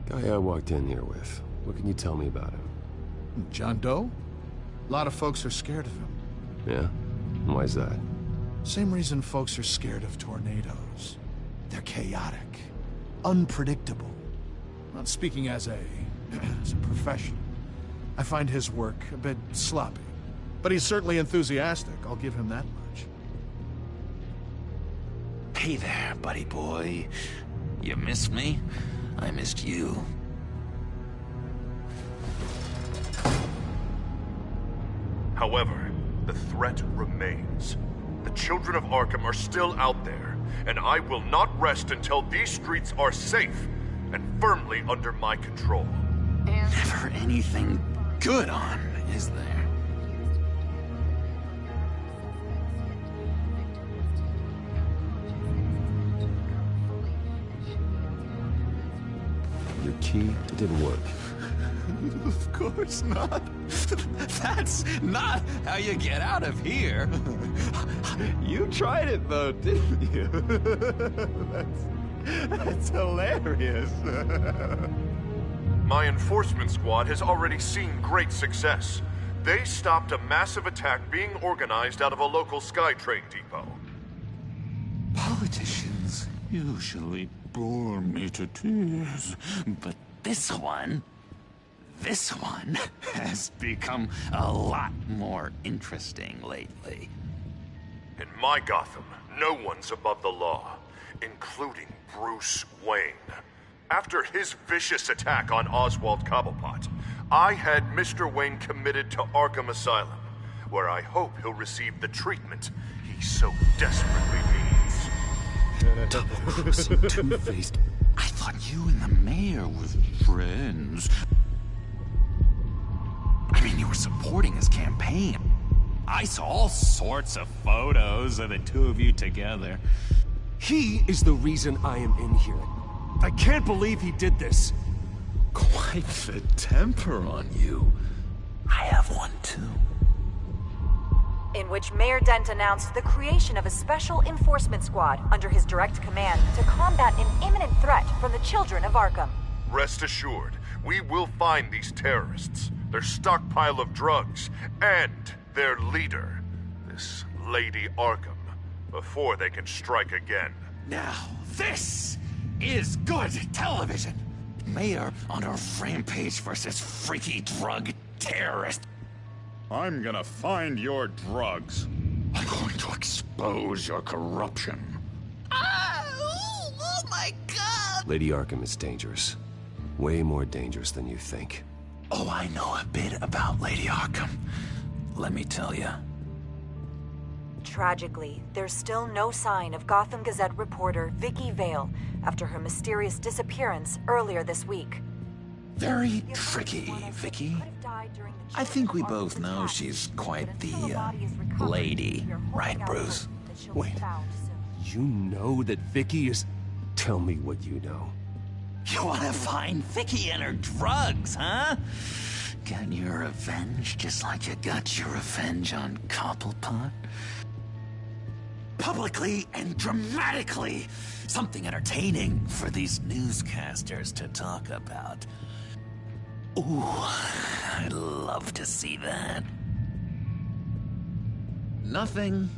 Guy I walked in here with. What can you tell me about him? John Doe? A lot of folks are scared of him. Yeah? Why's that? Same reason folks are scared of tornadoes. They're chaotic, unpredictable. Not speaking as a professional. I find his work a bit sloppy. But he's certainly enthusiastic, I'll give him that much. Hey there, buddy boy. You missed me? I missed you. However, the threat remains. The children of Arkham are still out there, and I will not rest until these streets are safe and firmly under my control. Never anything good on, is there? Your key, it didn't work. Of course not. That's not how you get out of here. You tried it though, didn't you? That's hilarious. My enforcement squad has already seen great success. They stopped a massive attack being organized out of a local SkyTrain depot. Politicians usually bore me to tears, but this one has become a lot more interesting lately. In my Gotham, no one's above the law, including Bruce Wayne. After his vicious attack on Oswald Cobblepot, I had Mr. Wayne committed to Arkham Asylum, where I hope he'll receive the treatment he so desperately needs. Double-crossing two-faced. I thought you and the mayor were friends. I mean, you were supporting his campaign. I saw all sorts of photos of the two of you together. He is the reason I am in here. I can't believe he did this. Quite the temper on you. I have one too. In which Mayor Dent announced the creation of a special enforcement squad under his direct command to combat an imminent threat from the children of Arkham. Rest assured, we will find these terrorists, their stockpile of drugs, and their leader, this Lady Arkham, before they can strike again. Now, this is good television. Mayor on a rampage versus freaky drug terrorist. I'm gonna find your drugs. I'm going to expose your corruption. Oh my God! Lady Arkham is dangerous. Way more dangerous than you think. Oh, I know a bit about Lady Arkham. Let me tell you. Tragically, there's still no sign of Gotham Gazette reporter Vicky Vale after her mysterious disappearance earlier this week. Very tricky, Vicky. I think we both know she's quite the lady, right, Bruce? Wait, you know that Vicky is... Tell me what you know. You want to find Vicky and her drugs, huh? Get your revenge just like you got your revenge on Cobblepot? Publicly and dramatically. Something entertaining for these newscasters to talk about. Ooh, I'd love to see that. Nothing?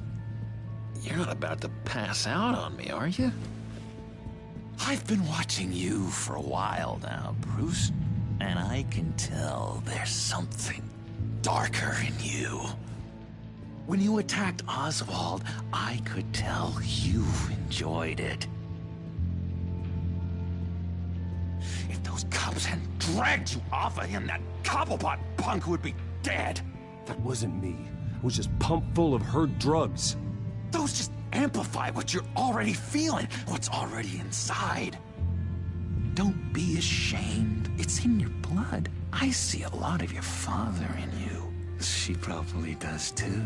You're not about to pass out on me, are you? I've been watching you for a while now, Bruce, and I can tell there's something darker in you. When you attacked Oswald, I could tell you enjoyed it. If those cops hadn't dragged you off of him, that Cobblepot punk would be dead. That wasn't me. I was just pumped full of her drugs. Those just amplify what you're already feeling, what's already inside. Don't be ashamed. It's in your blood. I see a lot of your father in you. She probably does too.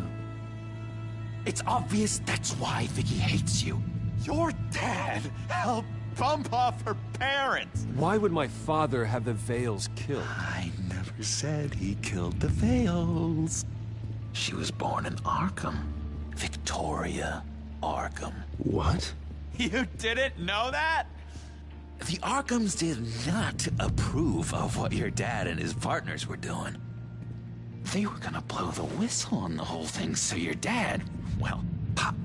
It's obvious that's why Vicky hates you. Your dad helped bump off her parents. Why would my father have the Vales killed? I never said he killed the Vales. She was born in Arkham. Victoria Arkham. What? You didn't know that? The Arkhams did not approve of what your dad and his partners were doing. They were gonna blow the whistle on the whole thing, so your dad, well, pop.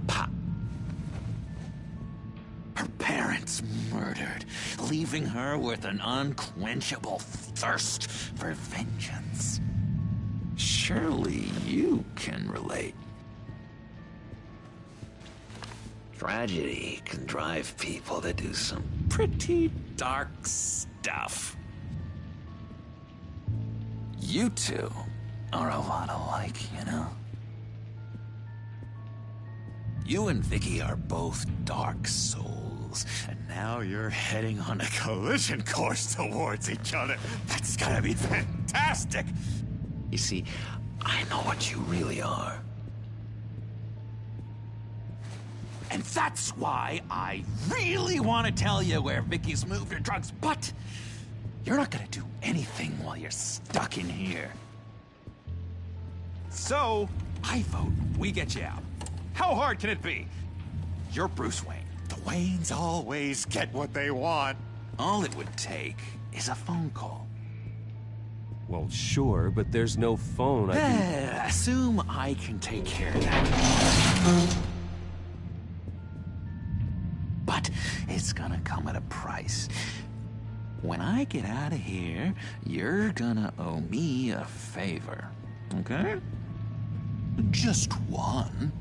Her parents murdered, leaving her with an unquenchable thirst for vengeance. Surely you can relate. Tragedy can drive people to do some pretty dark stuff. You two are a lot alike, you know? You and Vicky are both dark souls, and now you're heading on a collision course towards each other. That's gotta be fantastic! You see, I know what you really are. And that's why I really want to tell you where Vicky's moved her drugs, but you're not gonna do anything while you're stuck in here. So, I vote we get you out. How hard can it be? You're Bruce Wayne. The Waynes always get what they want. All it would take is a phone call. Well, sure, but there's no phone. Assume I can take care of that. But it's gonna come at a price. When I get out of here, you're gonna owe me a favor, okay? Just one.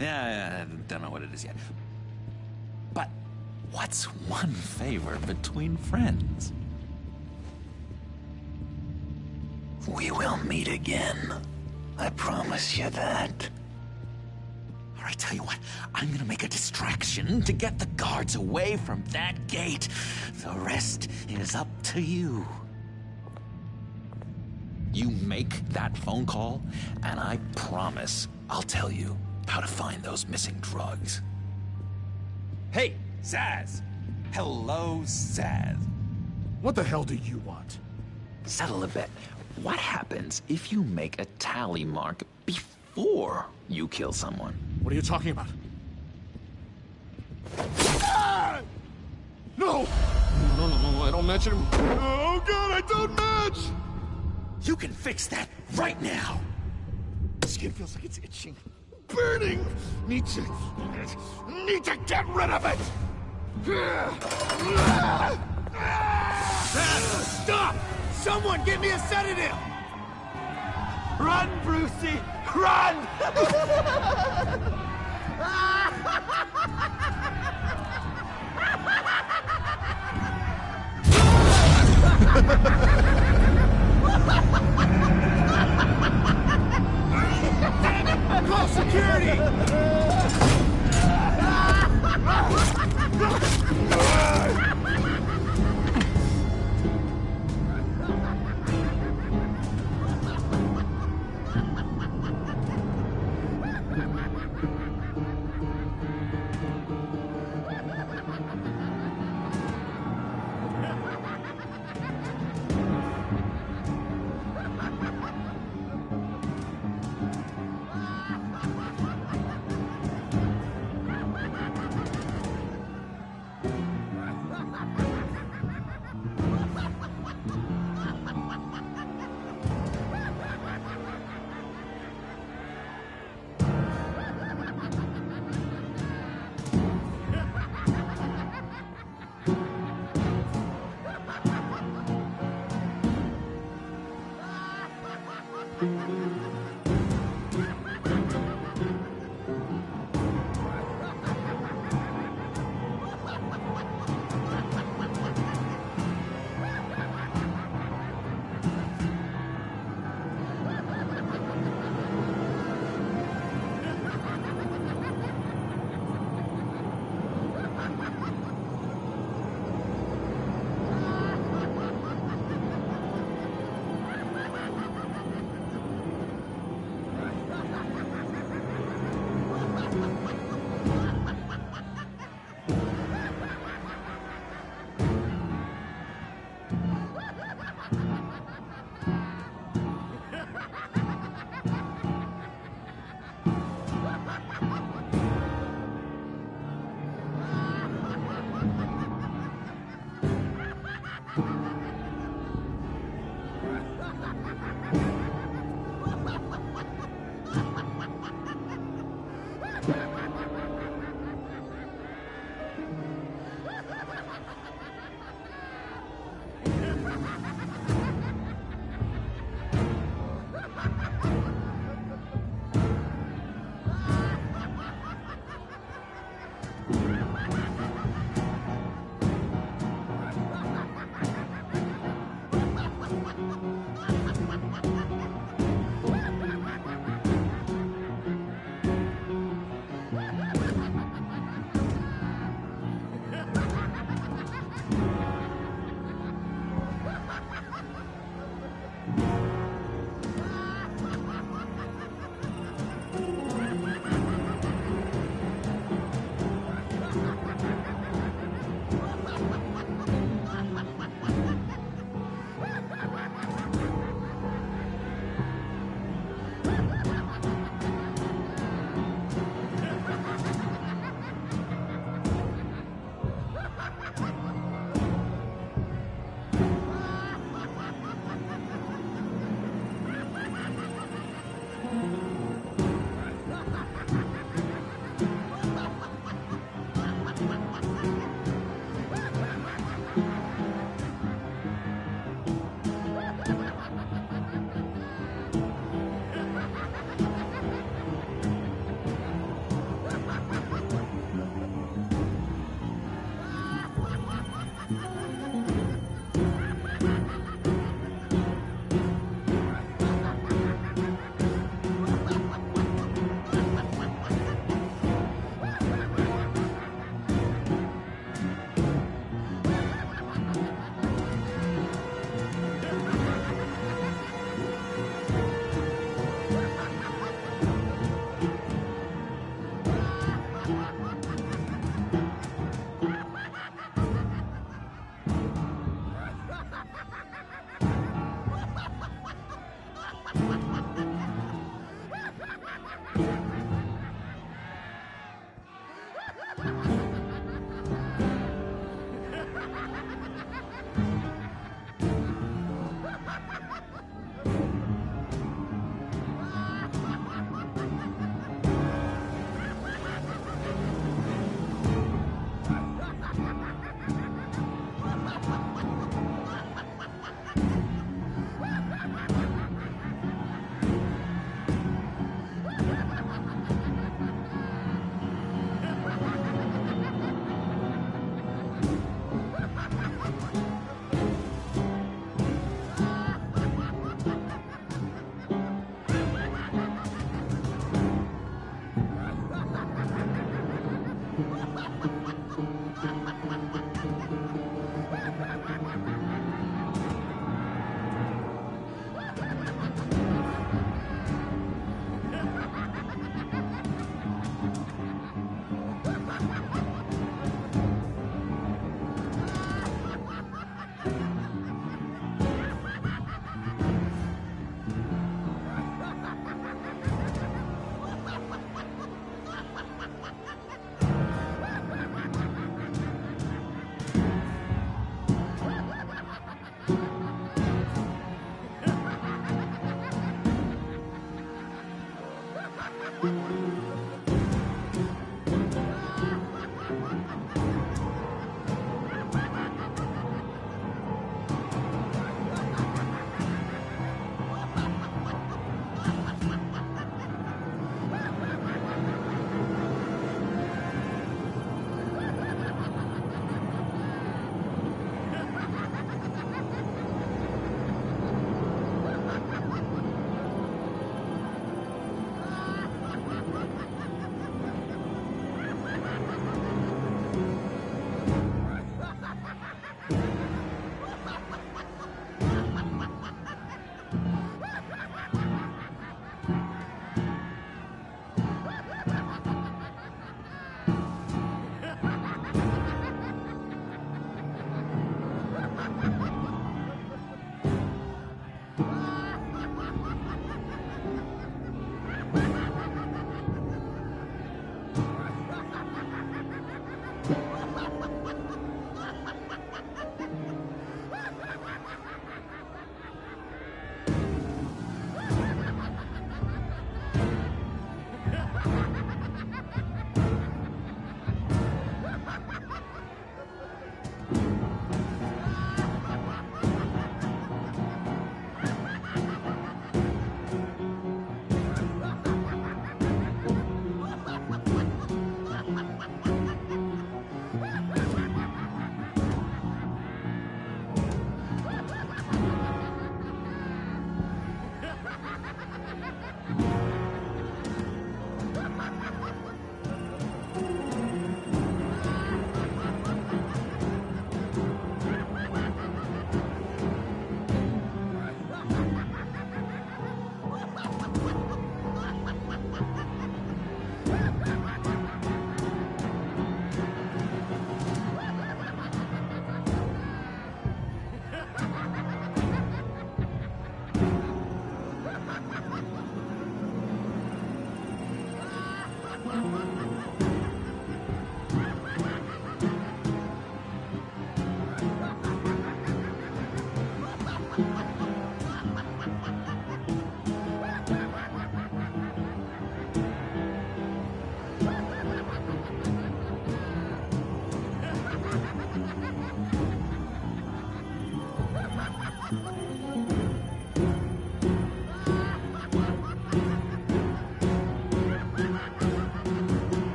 Yeah, I don't know what it is yet. But what's one favor between friends? We will meet again. I promise you that. All right, tell you what, I'm gonna make a distraction to get the guards away from that gate. The rest is up to you. You make that phone call, and I promise I'll tell you how to find those missing drugs. Hey, Zsasz! Hello, Zsasz. What the hell do you want? Settle a bet. What happens if you make a tally mark before you kill someone? What are you talking about? Ah! No! No, I don't match him. Oh, God, I don't match! You can fix that right now! Skin feels like it's itching. Burning! Need to get rid of it! Stop! Someone get me a sedative! Run, Brucey! Run! Call security!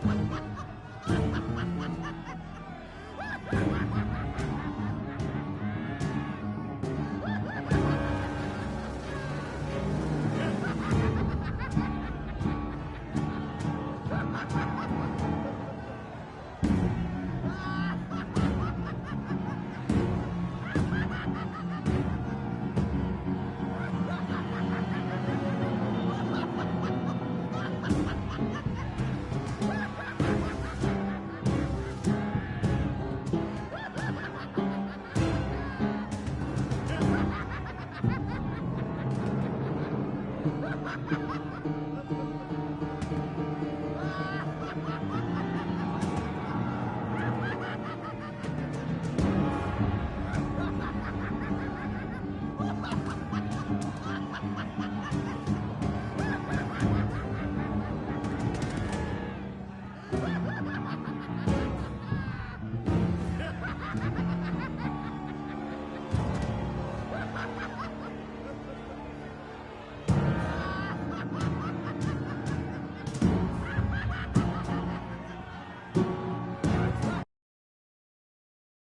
Thank you.